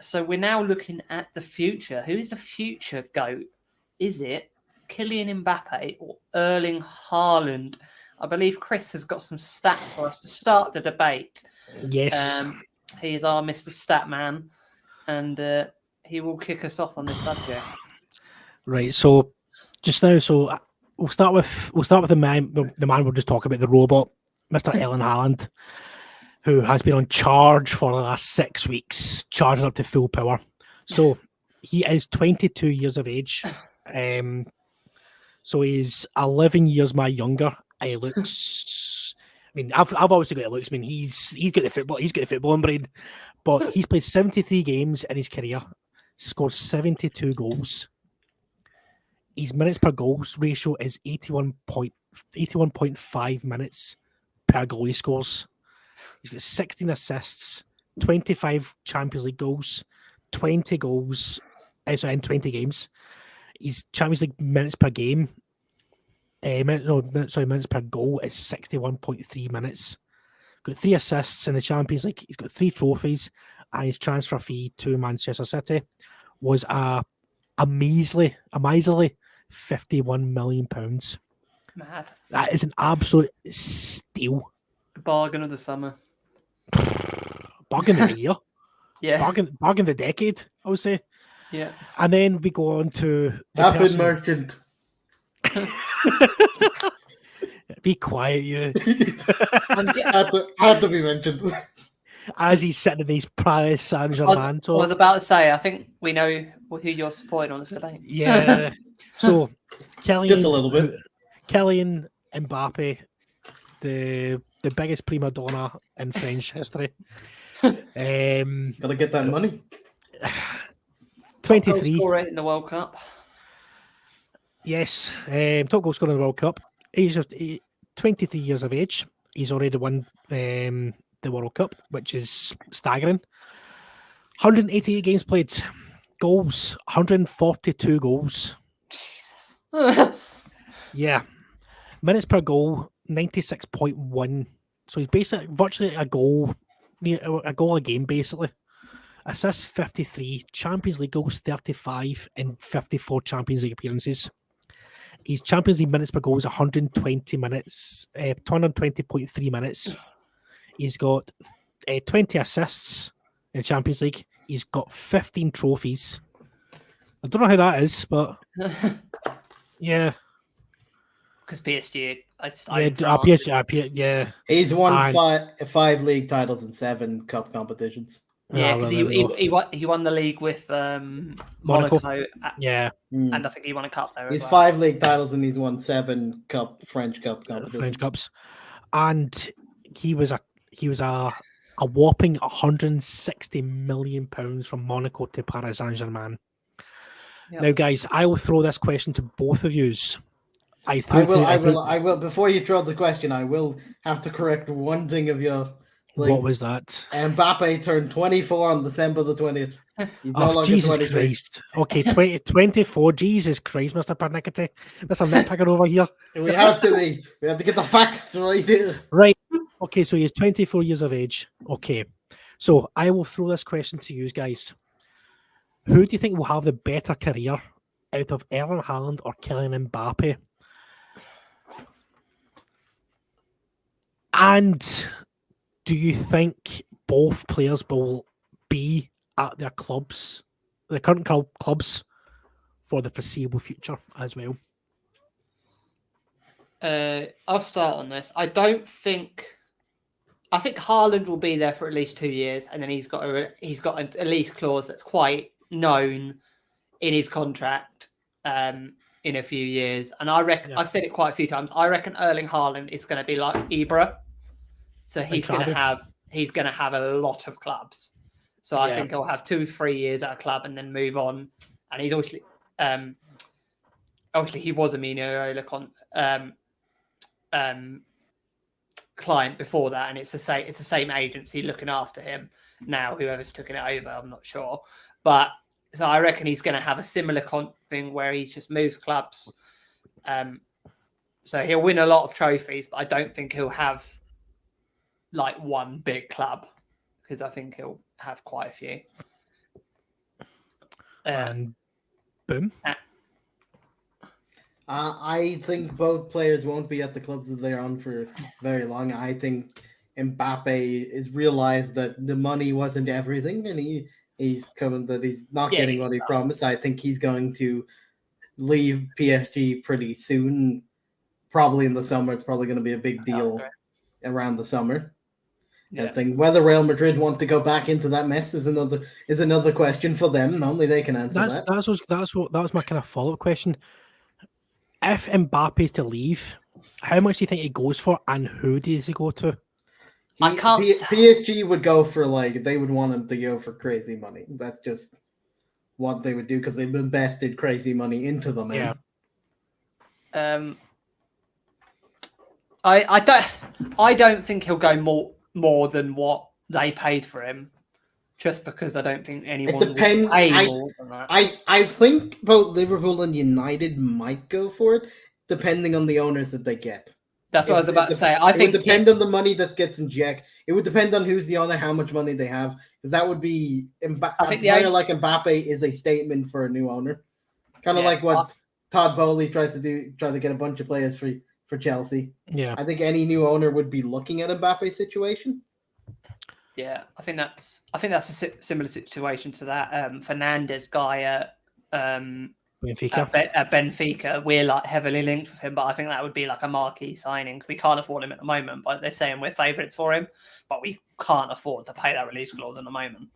So we're now looking at the future. Who is the future GOAT? Is it Kylian Mbappe or Erling Haaland? I believe Chris has got some stats for us to start the debate. Yes. He is our Mr. Statman, and he will kick us off on this subject. Right. So just now, we'll start with the man we'll just talk about, the robot, Mr. Erling Haaland, who has been on charge for the last 6 weeks, charging up to full power. So he is 22 years of age. So he's 11 years my younger. He looks. I mean, I've obviously got the looks. I mean, he's got the footballing brain, but he's played 73 games in his career, scored 72 goals. His minutes per goals ratio is 81.5 minutes per goal he scores. He's got 16 assists, 25 Champions League goals, 20 goals in 20 games. His Champions League minutes per game, minutes per goal is 61.3 minutes. Got 3 assists in the Champions League. He's got 3 trophies, and his transfer fee to Manchester City was a miserly £51 million. Mad. That is an absolute steal. Bargain of the summer. Bargain of the year. Yeah. Bargain of the decade, I would say. Yeah. And then we go on to the Happen person... merchant. Be quiet, you. had to be mentioned. As he's sitting in his Paris Saint-Germain. I was about to say, I think we know who you're supporting on this debate. Yeah. So, Kylian, Just a little bit. Kylian Mbappé, the biggest prima donna in French history. Gotta get that money. 23. Top goal scorer in the World Cup. Yes, top goal scorer in the World Cup. He's just 23 years of age. He's already won the World Cup, which is staggering. 188 games played. Goals, 142 goals. Jesus. Yeah. Minutes per goal, 96.1. So he's basically virtually a goal a game, basically. Assists, 53. Champions League goals, 35, and 54 Champions League appearances. His Champions League minutes per goal is 120 minutes, 220.3 minutes. He's got 20 assists in Champions League. He's got 15 trophies. I don't know how that is, but yeah. Because PSG, yeah. He's won 5 league titles and 7 cup competitions. Yeah, because he won the league with Monaco. Yeah. And I think he won a cup there. He's 5 league titles and he's won 7 French cup competitions. French cups. And he was a whopping £160 million from Monaco to Paris Saint-Germain. Yep. Now, guys, I will throw this question to both of you. I will. Before you throw the question, I will have to correct one thing of yours. What was that? Mbappe turned 24 on December the 20th. He's no Oh, longer Jesus 23. Christ. Okay, 24. Jesus Christ, Mr. Pernickety. Mr. Nitpicker over here. We have to get the facts right here. Right. Okay, so he's 24 years of age. Okay. So I will throw this question to you guys. Who do you think will have the better career out of Erling Haaland or Kylian Mbappe? And do you think both players will be at their clubs, the current clubs, for the foreseeable future as well? I'll start on this. I think Haaland will be there for at least 2 years, and then he's got a lease clause that's quite known in his contract in a few years. And I reckon I've said it quite a few times. I reckon Erling Haaland is going to be like Ibra, so he's going to have a lot of clubs. So I think he'll have 2-3 years at a club and then move on. And he's obviously he was a Mino client before that, and it's the same agency looking after him now. Whoever's taken it over, I'm not sure, but so I reckon he's going to have a similar thing where he just moves clubs. So he'll win a lot of trophies, but I don't think he'll have like one big club, because I think he'll have quite a few. And boom. I think both players won't be at the clubs that they're on for very long. I think Mbappe is realized that the money wasn't everything, and he's not getting what he promised. I think he's going to leave PSG pretty soon, probably in the summer. It's probably going to be a big deal around the summer. Yeah. I think whether Real Madrid want to go back into that mess is another question for them. Only they can answer that. That was my kind of follow-up question. If Mbappe's to leave, how much do you think he goes for, and who does he go to? PSG would go for they would want him to go for crazy money. That's just what they would do, because they've invested crazy money into them. Yeah. I don't think he'll go more than what they paid for him, just because I don't think anyone will pay more than that. I think both Liverpool and United might go for it, depending on the owners that they get. That's what I was about to say. I think it would depend on the money that gets injected. It would depend on who's the owner, how much money they have, because that would be a player like Mbappe is a statement for a new owner, kind of like what Todd Bowley tried to get a bunch of players for Chelsea. Yeah, I think any new owner would be looking at Mbappe's situation. Yeah, I think that's a similar situation to that Fernandez guy at Benfica. At Benfica. We're heavily linked with him, but I think that would be like a marquee signing. We can't afford him at the moment, but they're saying we're favourites for him, but we can't afford to pay that release clause at the moment.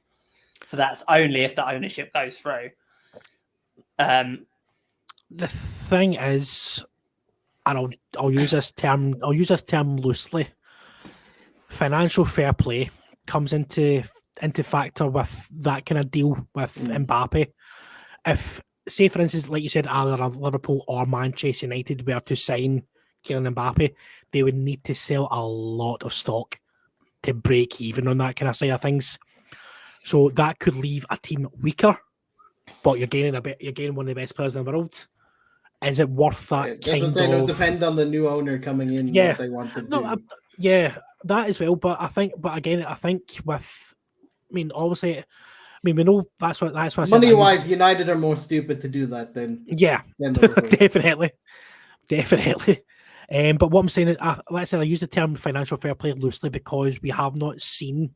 So that's only if the ownership goes through. The thing is, and I'll use this term loosely. Financial fair play comes into factor with that kind of deal with Mbappe. If, say, for instance, like you said, either Liverpool or Manchester United were to sign Kylian Mbappe, they would need to sell a lot of stock to break even on that kind of side of things. So that could leave a team weaker, but you're gaining one of the best players in the world. Is it worth that kind of? It would depend on the new owner coming in. What they want to do. That as well. But I think with, we know that's what money wise, United are more stupid to do that than definitely. But what I'm saying is, like I said, I use the term financial fair play loosely because we have not seen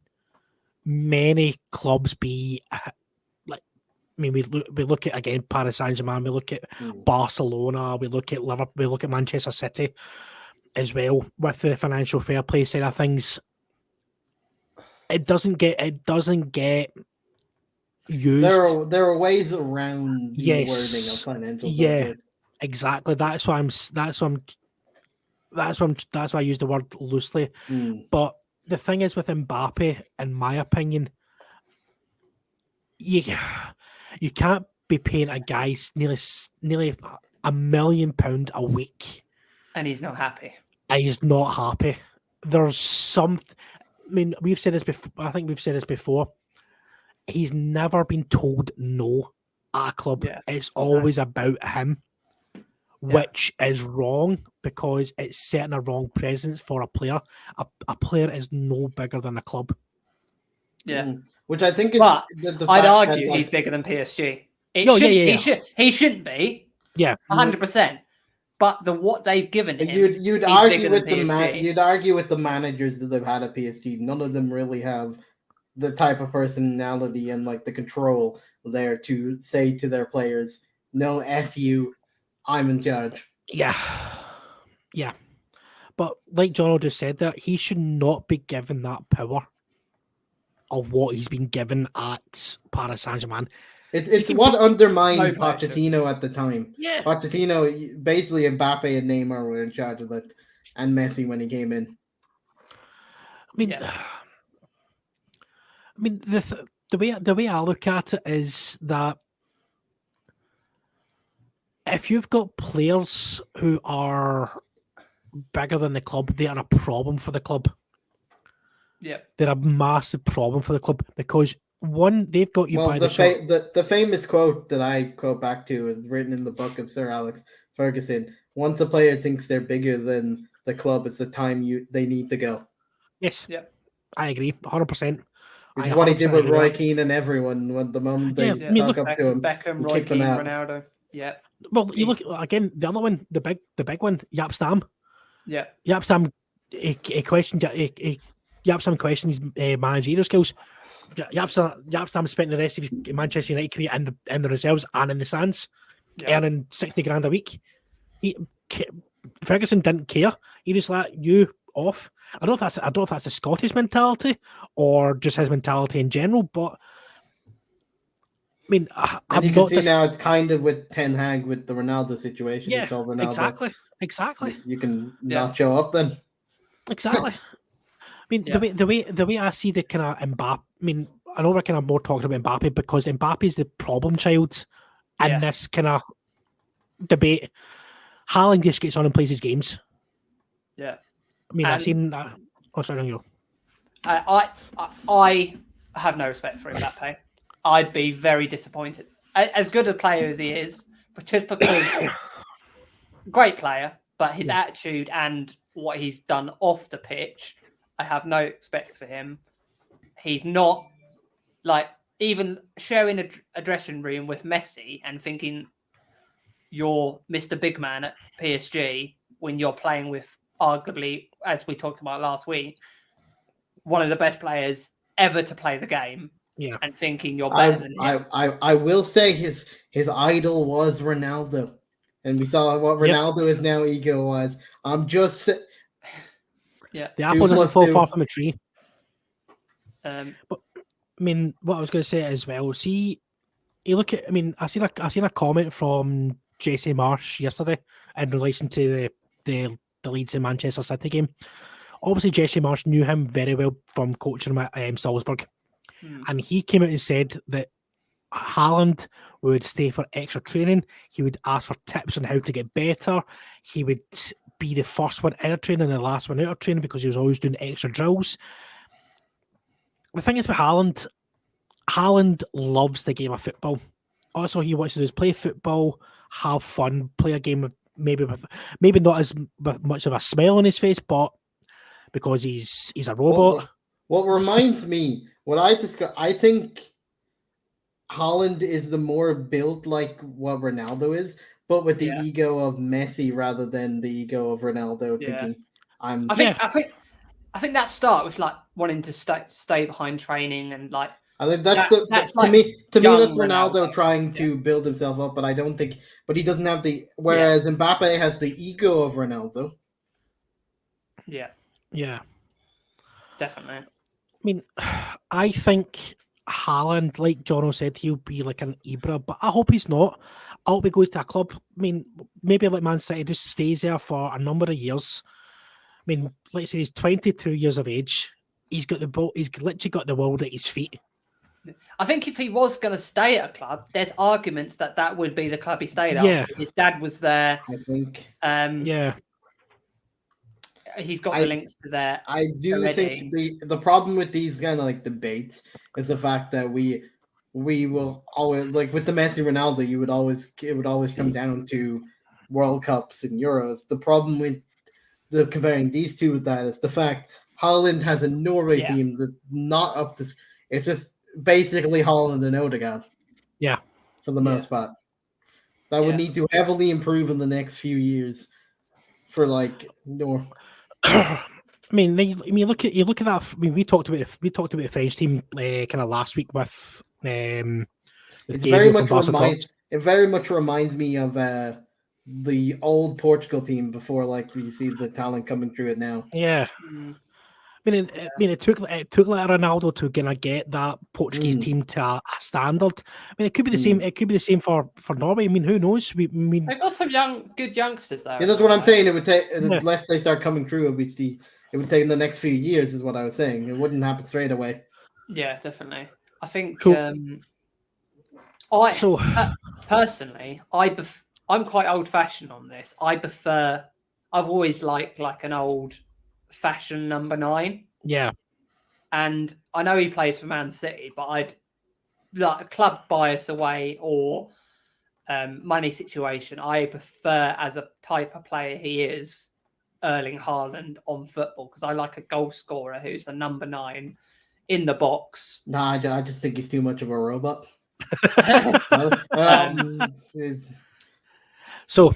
many clubs be we look at, again, Paris Saint-Germain, we look at Barcelona, we look at Liverpool, we look at Manchester City as well with the financial fair play side of things. It doesn't get used. There are ways around the wording of financial fair play. Exactly. That's why I use the word loosely. But the thing is with Mbappe, in my opinion, you can't be paying a guy nearly £1 million a week, and he's not happy. He's not happy. There's something. mean, we've said this before. I think we've said this before. He's never been told no at a club. Yeah. It's always about him, which is wrong because it's setting a wrong presence for a player. A player is no bigger than a club. Yeah. Which I think it's But the I'd fact argue that, like, he's bigger than PSG. He shouldn't be. Yeah, 100%. But what they've given him, you'd he's argue bigger with than PSG. you'd argue with the managers that they've had at PSG. None of them really have the type of personality and like the control there to say to their players, "No, F you, I'm in charge." Yeah. But like Jono just said that he should not be given that power of what he's been given at Paris Saint-Germain. It's what undermined No pressure. Pochettino at the time. Yeah. Pochettino, basically Mbappe and Neymar were in charge of that, and Messi when he came in. I mean, the way I look at it is that if you've got players who are bigger than the club, they are a problem for the club. Yeah, They're a massive problem for the club because one, they've got you by the short. the famous quote that I quote back to is written in the book of Sir Alex Ferguson. Once a player thinks they're bigger than the club, it's the time they need to go. Yes, yeah, I agree, 100%. Which is what he did with Roy Keane and everyone when the moment they look up to him, Beckham, he Roy kicked them Keane, out. Ronaldo. Yeah. Well, you look again. The other one, the big one, Jaap Stam. Yeah. Jaap Stam, he questioned Jaap Stam questioned his managerial skills. Jaap Stam spent the rest of his Manchester United career in the reserves and in the stands, earning 60 grand a week. Ferguson didn't care. He just let you off. I don't know if that's a Scottish mentality or just his mentality in general, but I mean, you can see now it's kind of with Ten Hag with the Ronaldo situation. Yeah, Ronaldo. Exactly. You can not show up then. Exactly. I mean, the way I see the kind of Mbappe. I mean, I know we're kind of more talking about Mbappe because Mbappe is the problem child in this kind of debate. Haaland just gets on and plays his games. Yeah. I mean, I've seen. Sorry, you. I have no respect for Mbappe. I'd be very disappointed. As good a player as he is, but just because great player, but his attitude and what he's done off the pitch, I have no respect for him. He's not like even sharing a dressing room with Messi and thinking you're Mr. Big Man at PSG when you're playing with arguably, as we talked about last week, one of the best players ever to play the game. Yeah, and thinking you're better than him. I will say his idol was Ronaldo, and we saw what Ronaldo is now ego-wise. I'm just the apple doesn't fall far from the tree. But I mean, what I was going to say as well. See, you look at. I mean, I seen a comment from Jesse Marsh yesterday in relation to the Leeds and Manchester City game. Obviously, Jesse Marsh knew him very well from coaching him at Salzburg. And he came out and said that Haaland would stay for extra training. He would ask for tips on how to get better. He would be the first one in a training and the last one out of training because he was always doing extra drills. The thing is with Haaland loves the game of football. Also, he wants to do is play football, have fun, play a game of maybe not as much of a smile on his face, but because he's a robot. What reminds me, what I describe, I think Haaland is the more built like what Ronaldo is, but with the ego of Messi rather than the ego of Ronaldo. Thinking, I think that start with like wanting to stay behind training and like. I think that's to me that's Ronaldo trying to build himself up, but I don't think, but he doesn't have the. Whereas Mbappe has the ego of Ronaldo. Yeah. Yeah. Definitely. I mean, I think Haaland, like Jono said, he'll be like an Ibra, but I hope he's not. I hope he goes to a club. I mean, maybe like Man City, just stays there for a number of years. I mean, let's say he's 22 years of age. He's got the ball. He's literally got the world at his feet. I think if he was going to stay at a club, there's arguments that would be the club he stayed at. Yeah. His dad was there. I think. he's got the links to there. I do already. think the problem with these kind of like debates is the fact that we will always, like with the Messi Ronaldo, it would always come down to World Cups and Euros. The problem with comparing these two with that is the fact Haaland has a Norway team that's not up to. It's just basically Haaland and Odegaard. Yeah, for the most part. That would need to heavily improve in the next few years for like no. I mean, look at that. I mean, we talked about the French team kind of last week with It very much reminds me of the old Portugal team before, like we see the talent coming through it now. Yeah. I mean, it took like Ronaldo to kind of get that Portuguese team to a standard. I mean, it could be the same. It could be the same for Norway. I mean, who knows? They've got some good youngsters there. Yeah, that's what I'm saying. It would take unless they start coming through, which it would take in the next few years, is what I was saying. It wouldn't happen straight away. Yeah, definitely. I think. Personally, I'm quite old-fashioned on this. I've always liked like an old-fashioned number 9. Yeah. And I know he plays for Man City, but I'd like club bias away or money situation. I prefer, as a type of player he is, Erling Haaland on football, because I like a goal scorer who's the number 9 in the box. No, I just think he's too much of a robot. So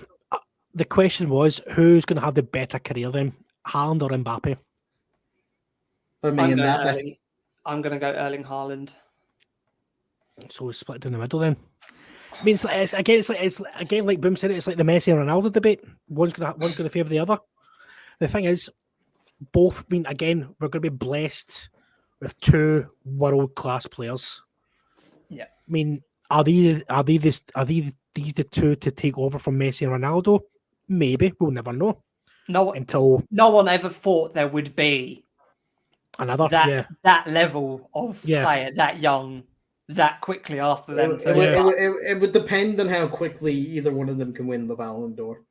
the question was, who's going to have the better career then, Haaland or Mbappe? For me, Mbappe. I'm going to go Erling Haaland. So we split down the middle then. I mean, it's again like Boom said, it's like the Messi and Ronaldo debate. One's going to favour the other. The thing is, both. I mean, again, we're going to be blessed with 2 world-class players. Yeah. I mean, are these the 2 to take over from Messi and Ronaldo? Maybe. We'll never know. No one ever thought there would be another that level of player that young that quickly after them. It would depend on how quickly either one of them can win the Ballon d'Or.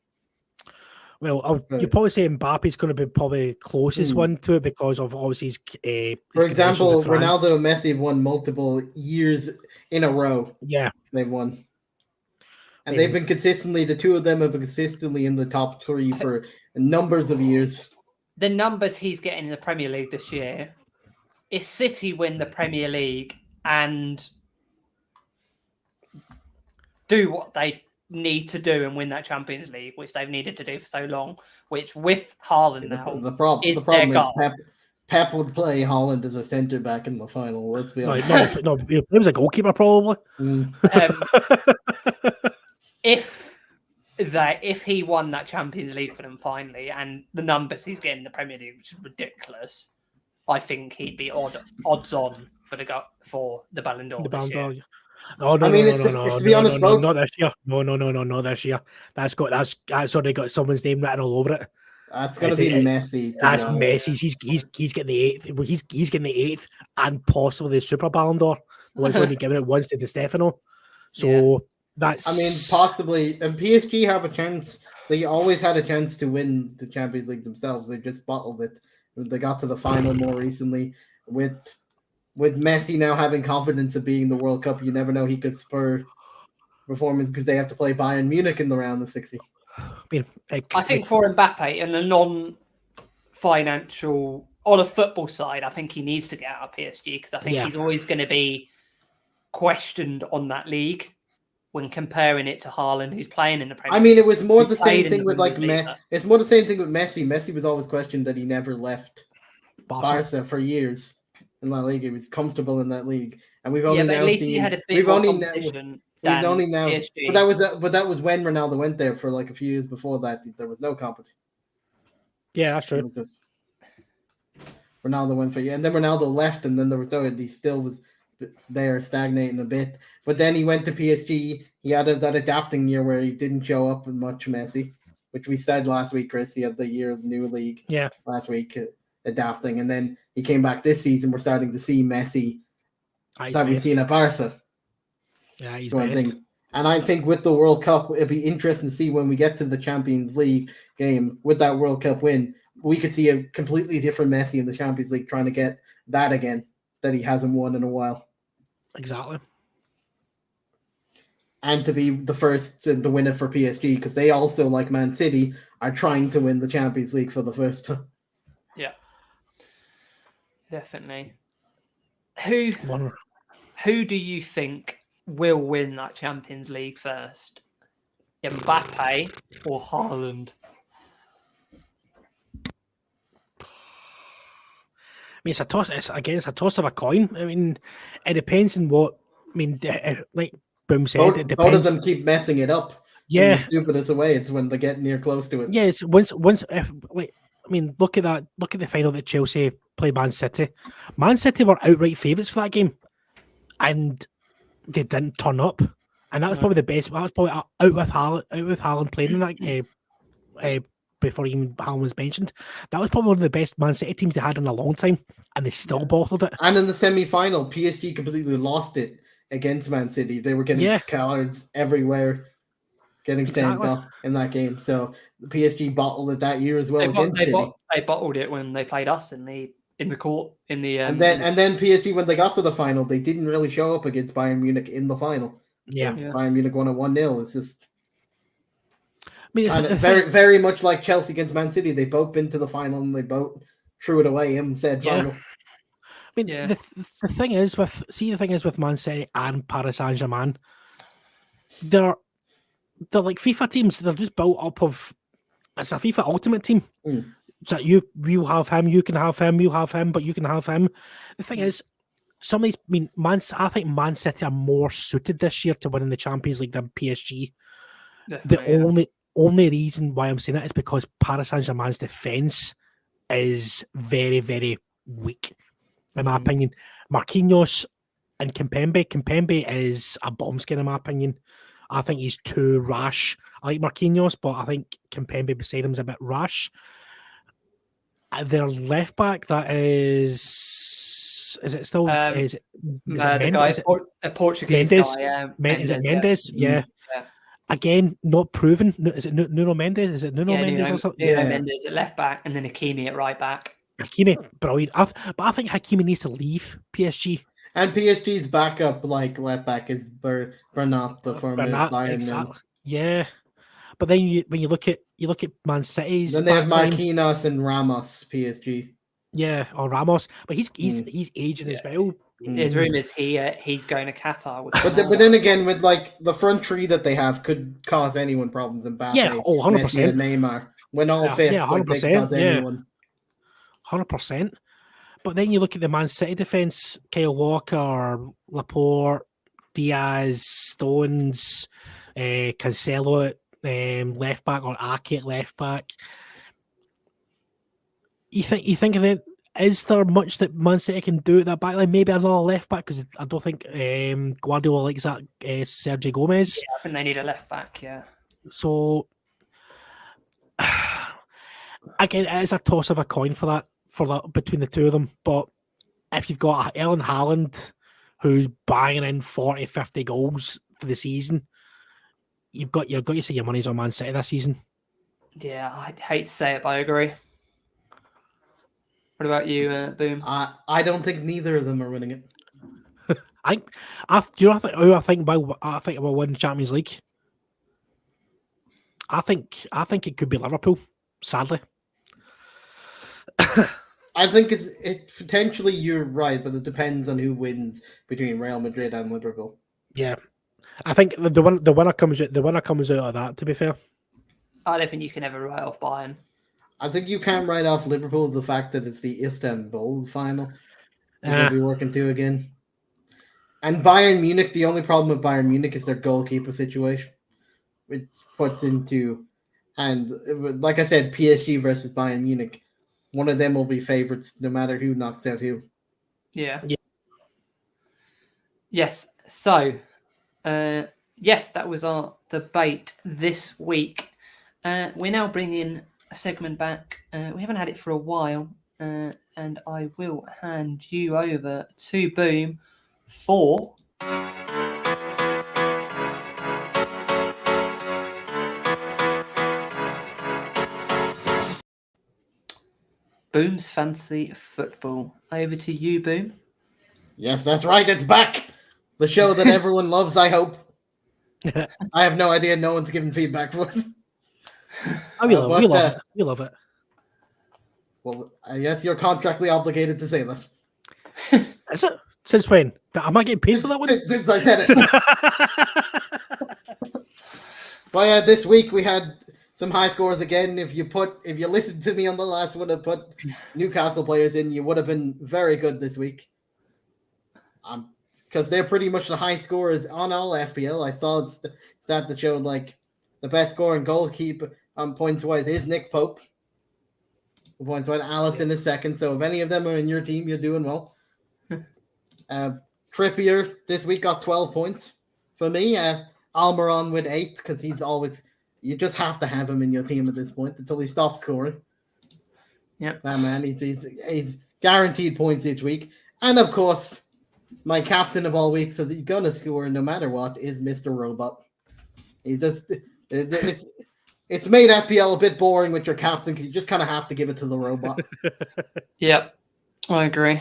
Well, you'd probably say Mbappe's going to be probably closest one to it because of obviously his for example, Ronaldo and Messi have won multiple years in a row. Yeah. They've won. And they've been consistently, the 2 of them have been consistently in the top 3 for numbers of years. The numbers he's getting in the Premier League this year, if City win the Premier League and do what they need to do and win that Champions League, which they've needed to do for so long, which with Haaland the problem is Pep would play Haaland as a centre back in the final. Let's be honest. No, he was a goalkeeper probably. If he won that Champions League for them finally, and the numbers he's getting in the Premier League, which is ridiculous, I think he'd be odds on for the Ballon d'Or. The Ballon d'Or. No, to be honest, bro. Not this year. No, not this year. That's already got someone's name written all over it. That's gonna be Messi. That's Messi's. He's getting the 8th. Well, he's getting the 8th and possibly the Super Ballon d'Or. One's only given it once to Di Stefano. So that's. I mean, possibly. And PSG have a chance. They always had a chance to win the Champions League themselves. They just bottled it. They got to the final more recently with Messi now having confidence of being the World Cup. You never know, he could spur performance because they have to play Bayern Munich in the round of 60. I think for Mbappe in the non-financial, on a football side, I think he needs to get out of PSG because I think he's always going to be questioned on that league when comparing it to Haaland, who's playing in the Premier League. I mean, it was more the same thing with it's more the same thing with Messi. Messi was always questioned that he never left Barca for years. In La Liga, he was comfortable in that league, and we've only now seen. He had a bit more competition than PSG. But that was when Ronaldo went there for like a few years before that. There was no competition. Yeah, that's true. It was just Ronaldo went for and then Ronaldo left, and then there was he still was there stagnating a bit. But then he went to PSG. He had that adapting year where he didn't show up much. Messi, which we said last week, Chris. He had the year of the new league. Yeah, last week. Adapting, and then he came back this season. We're starting to see Messi that we've seen at Barca. Yeah, he's best. And I think with the World Cup, it'd be interesting to see when we get to the Champions League game with that World Cup win, we could see a completely different Messi in the Champions League trying to get that again that he hasn't won in a while. Exactly. And to be the first to win it for PSG, because they also, like Man City, are trying to win the Champions League for the first time. Yeah, definitely. Who do you think will win that Champions League first? Mbappe or Haaland? I mean, it's a toss. It's a toss of a coin. I mean, it depends on what. I mean, like Boom said, it depends. Both of them keep messing it up. Yeah, in the stupidest way. It's when they get near close to it. Yes, look at that. Look at the final that Chelsea played Man City. Man City were outright favourites for that game, and they didn't turn up. And that was probably the best. That was probably out with Haaland playing in that. Before even Haaland was mentioned, that was probably one of the best Man City teams they had in a long time, and they still bottled it. And in the semi-final, PSG completely lost it against Man City. They were getting cards everywhere, getting sent off in that game. So the PSG bottled it that year as well against City. They bottled it when they played us in the court in the. And then PSG, when they got to the final, they didn't really show up against Bayern Munich in the final. Yeah, Bayern Munich won at 1-0. It's just. I mean, very, very much like Chelsea against Man City. They both been to the final and they both threw it away in said final. I mean, the thing is with Man City and Paris Saint-Germain, they're like FIFA teams. They're just built up of. It's a FIFA Ultimate Team. So you have him, you can have him, you have him, but you can have him. The thing is, some of these. I mean, I think Man City are more suited this year to winning the Champions League than PSG. The only reason why I'm saying it is because Paris Saint-Germain's defence is very, very weak, in my opinion. Marquinhos and Kimpembe is a bomb skin, in my opinion. I think he's too rash. I like Marquinhos, but I think Kimpembe beside him is a bit rash. Their left back, that is it still? Is it the guy, a Portuguese Mendes? guy? Is it Mendes? Yeah. Again, not proven. Is it Nuno Mendes? Is it Nuno Mendes or something? Nuno Mendes at left back, and then Hakimi at right back. Hakimi, brilliant. But I think Hakimi needs to leave PSG. And PSG's backup, like left back, is Bernat, the former Bayern. Exactly. Yeah, but then when you look at Man City's, then they have Marquinhos and Ramos. PSG. Yeah, or Ramos, but he's aging as well. There's rumours he's going to Qatar. But then again, with like the front three that they have, could cause anyone problems. Mbappe, 100%. Messi, and Neymar, when all fit, 100%. They cause anyone. 100%. But then you look at the Man City defence: Kyle Walker, Laporte, Diaz, Stones, Cancelo at left back, or Ake at left back. You think of it? Is there much that Man City can do at that back line? Maybe another left back, because I don't think Guardiola likes that Sergio Gomez. Yeah, I think they need a left back. Yeah. So again, it is a toss of a coin for that between the two of them. But if you've got Erling Haaland, who's banging in 40, 50 goals for the season, you've got to say your money's on Man City this season. Yeah, I'd hate to say it, but I agree. What about you, Boom? I don't think neither of them are winning it. I think will win Champions League. I think it could be Liverpool. Sadly, I think it's potentially, you're right, but it depends on who wins between Real Madrid and Liverpool. Yeah, I think the winner comes out of that. To be fair, I don't think you can ever write off Bayern. I think you can't write off Liverpool the fact that it's the Istanbul final. They'll be working to again. And Bayern Munich, the only problem with Bayern Munich is their goalkeeper situation, which puts into, and like I said, PSG versus Bayern Munich, one of them will be favourites no matter who knocks out who. Yeah. Yes. So, yes, that was our debate this week. We're now bringing a segment back. We haven't had it for a while, and I will hand you over to Boom for Boom's Fantasy Football. Over to you, Boom. Yes, that's right. It's back. The show that everyone loves, I hope. I have no idea. No one's giving feedback for it. We love it. We love it. Well, I guess you're contractually obligated to say that. Is it? Since when? Am I getting paid for that one? Since I said it. But yeah, this week we had some high scores again. If you listened to me on the last one and put Newcastle players in, you would have been very good this week. Because they're pretty much the high scorers on all FPL. I saw a stat that showed like the best scoring goalkeeper points wise is Nick Pope. Points wise, Allison is second. So if any of them are in your team, you're doing well. Trippier this week got 12 points for me. Almiron with 8 because he's always. You just have to have him in your team at this point until he stops scoring. Yep. That man, he's guaranteed points each week. And of course, my captain of all weeks, because he's gonna score no matter what, is Mr. Robot. He just it's made FPL a bit boring with your captain because you just kind of have to give it to the robot. Yep, I agree.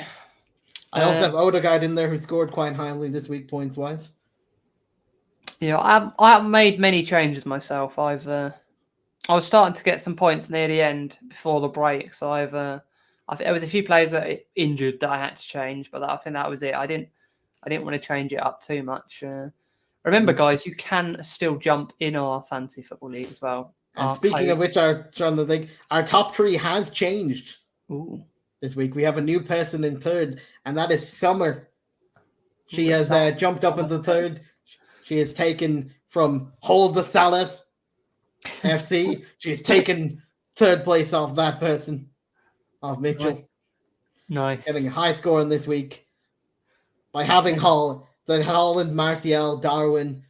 I also have Odegaard in there who scored quite highly this week points wise. Yeah, I haven't made many changes myself. I was starting to get some points near the end before the break, so there was a few players that are injured that I had to change, but I think that was it. I didn't want to change it up too much. Remember, guys, you can still jump in our fantasy football league as well. And speaking of which, our top 3 has changed. Ooh. This week. We have a new person in third, and that is Summer. She has jumped up into third. She has taken from Hold the Salad FC. She has taken third place off that person, off Mitchell. Nice. Getting a high score in this week by having Haaland, Martial, Darwin.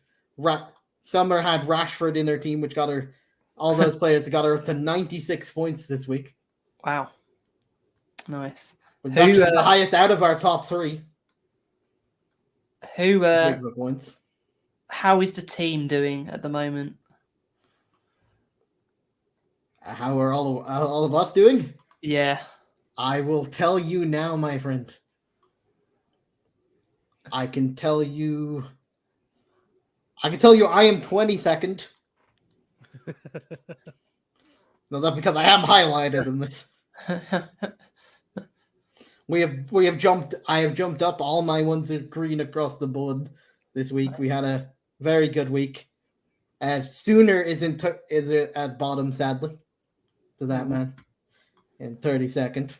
Summer had Rashford in her team, which got her all those players got her up to 96 points this week. Wow. Nice. Which is actually the highest out of our top 3. Points. How is the team doing at the moment? How are all of us doing? Yeah. I will tell you now, my friend. I can tell you I am 22nd. No, that's because I am highlighted in this. I have jumped up. All my ones are green across the board this week. We had a very good week. Sooner is at bottom, sadly, to that man. In 32nd.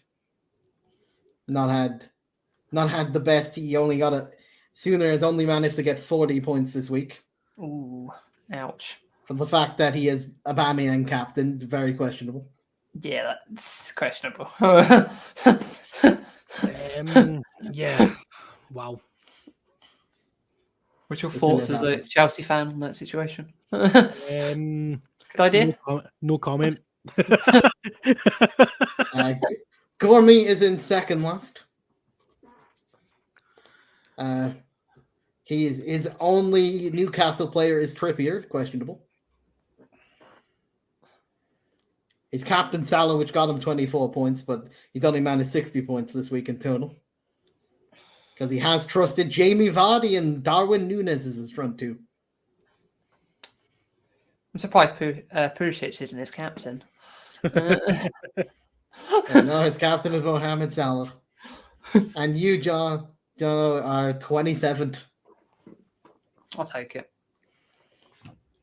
Not had the best. He only got Sooner has only managed to get 40 points this week. Ooh, ouch. For the fact that he is Aubameyang captain, very questionable. Yeah, that's questionable. Yeah. Wow. What's your thoughts as a Chelsea fan on that situation? Good idea? No comment. Gormy is in second last. His only Newcastle player is Trippier, questionable. His captain Salah, which got him 24 points, but he's only managed 60 points this week in total. Because he has trusted Jamie Vardy and Darwin Núñez as his front two. I'm surprised Pulisic isn't his captain. No, his captain is Mohamed Salah. And you, John, are 27th. I'll take it.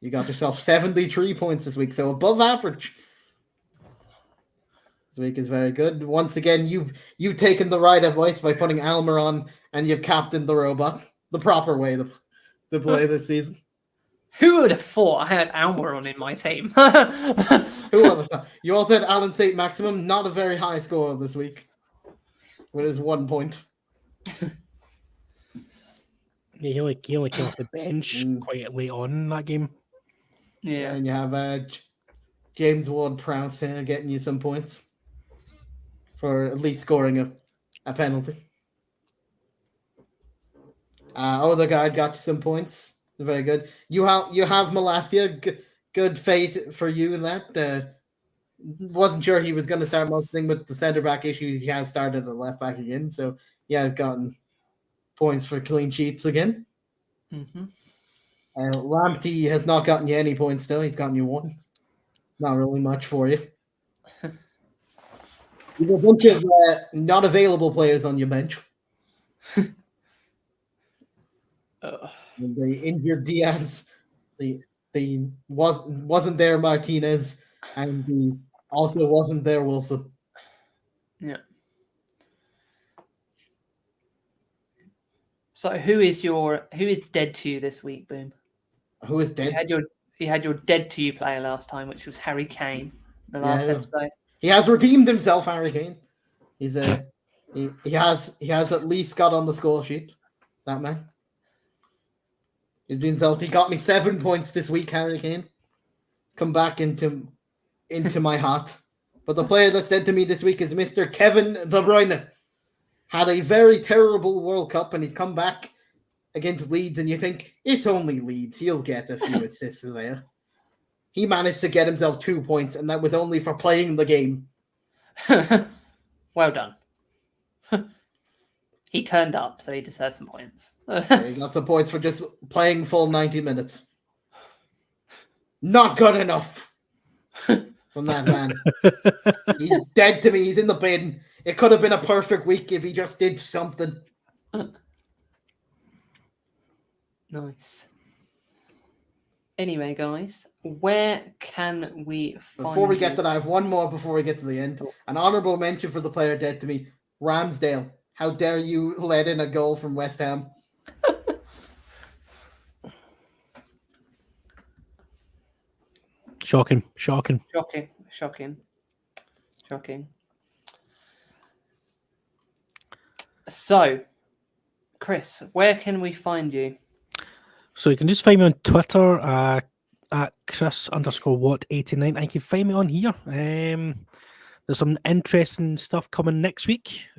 You got yourself 73 points this week, so above average. This week is very good. Once again, you've taken the right advice by putting Almer on, and you've captained the robot the proper way to play this season. Who would have thought I had Almiron in my team? Who would have thought? You also had Alan St. Maximum, not a very high score this week, with his 1 point. Yeah, he only came off the bench quite late on in that game. Yeah, and you have James Ward-Prowse here getting you some points for at least scoring a penalty. Odegaard got you some points. Very good. You have Malacia. Good fate for you in that. wasn't sure he was going to start most thing with the centre back issues. He has started at left back again, so he has gotten points for clean sheets again. Mm-hmm. Lamptey has not gotten you any points still. He's gotten you one. Not really much for you. You have a bunch of not available players on your bench. The injured Diaz, the wasn't there Martinez, and the also wasn't there Wilson. Yeah. So who is dead to you this week, Boom? Who is dead? You had your dead to you player last time, which was Harry Kane. The last episode. He has redeemed himself, Harry Kane. He's he has at least got on the score sheet. That man. He got me 7 points this week, Harry Kane. Come back into my heart. But the player that's dead to me this week is Mr. Kevin De Bruyne. Had a very terrible World Cup, and he's come back against Leeds, and you think, it's only Leeds. He'll get a few assists there. He managed to get himself 2 points, and that was only for playing the game. Well done. He turned up, so he deserves some points. He got some points for just playing full 90 minutes. Not good enough from that man. He's dead to me. He's in the bin. It could have been a perfect week if he just did something. Nice. Anyway, guys, where can we find Before we get to that, I have one more before we get to the end. An honourable mention for the player dead to me, Ramsdale. How dare you let in a goal from West Ham? Shocking. So, Chris, where can we find you? So you can just find me on Twitter at Chris_Watt89. And you can find me on here. There's some interesting stuff coming next week.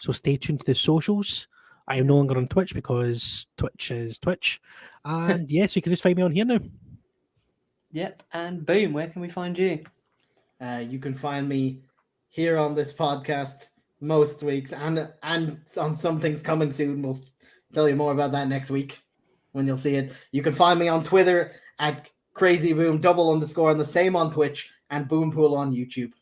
So stay tuned to the socials. I am no longer on Twitch because Twitch is Twitch. And yes, you can just find me on here now. Yep. And Boom, where can we find you? You can find me here on this podcast most weeks, and on some things coming soon. We'll tell you more about that next week when you'll see it. You can find me on Twitter at CrazyBoom, _, and the same on Twitch, and Boompool on YouTube.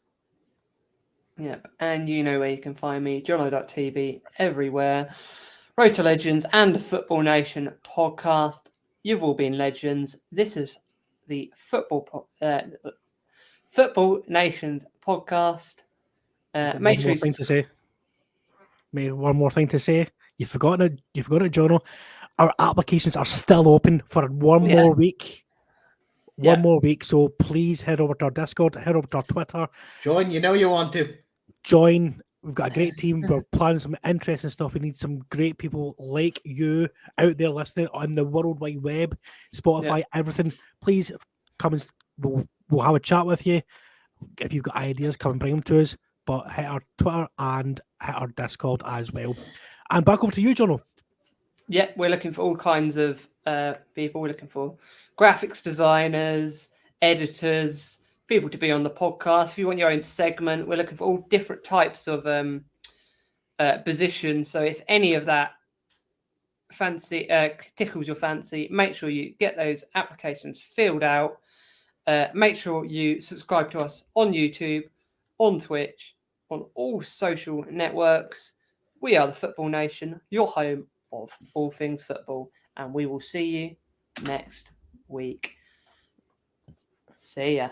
Yep. And you know where you can find me, jono.tv, everywhere. Road to Legends and the Football Nation podcast. You've all been legends. This is the Football Nations podcast. Make sure one more thing to say. You've forgotten it, Jono. Our applications are still open for one more week. One more week. So please head over to our Discord, head over to our Twitter. Join, you know you want to. Join. We've got a great team. We're planning some interesting stuff. We need some great people like you out there listening on the World Wide Web, Spotify, everything. Please come and we'll have a chat with you. If you've got ideas, come and bring them to us. But hit our Twitter and hit our Discord as well. And back over to you, Jono. Yeah, we're looking for all kinds of people. We're looking for graphics designers, editors, people to be on the podcast. If you want your own segment, we're looking for all different types of positions. So if any of that tickles your fancy, make sure you get those applications filled out. Make sure you subscribe to us on YouTube, on Twitch, on all social networks. We are the Football Nation, your home of all things football, and we will see you next week. See ya.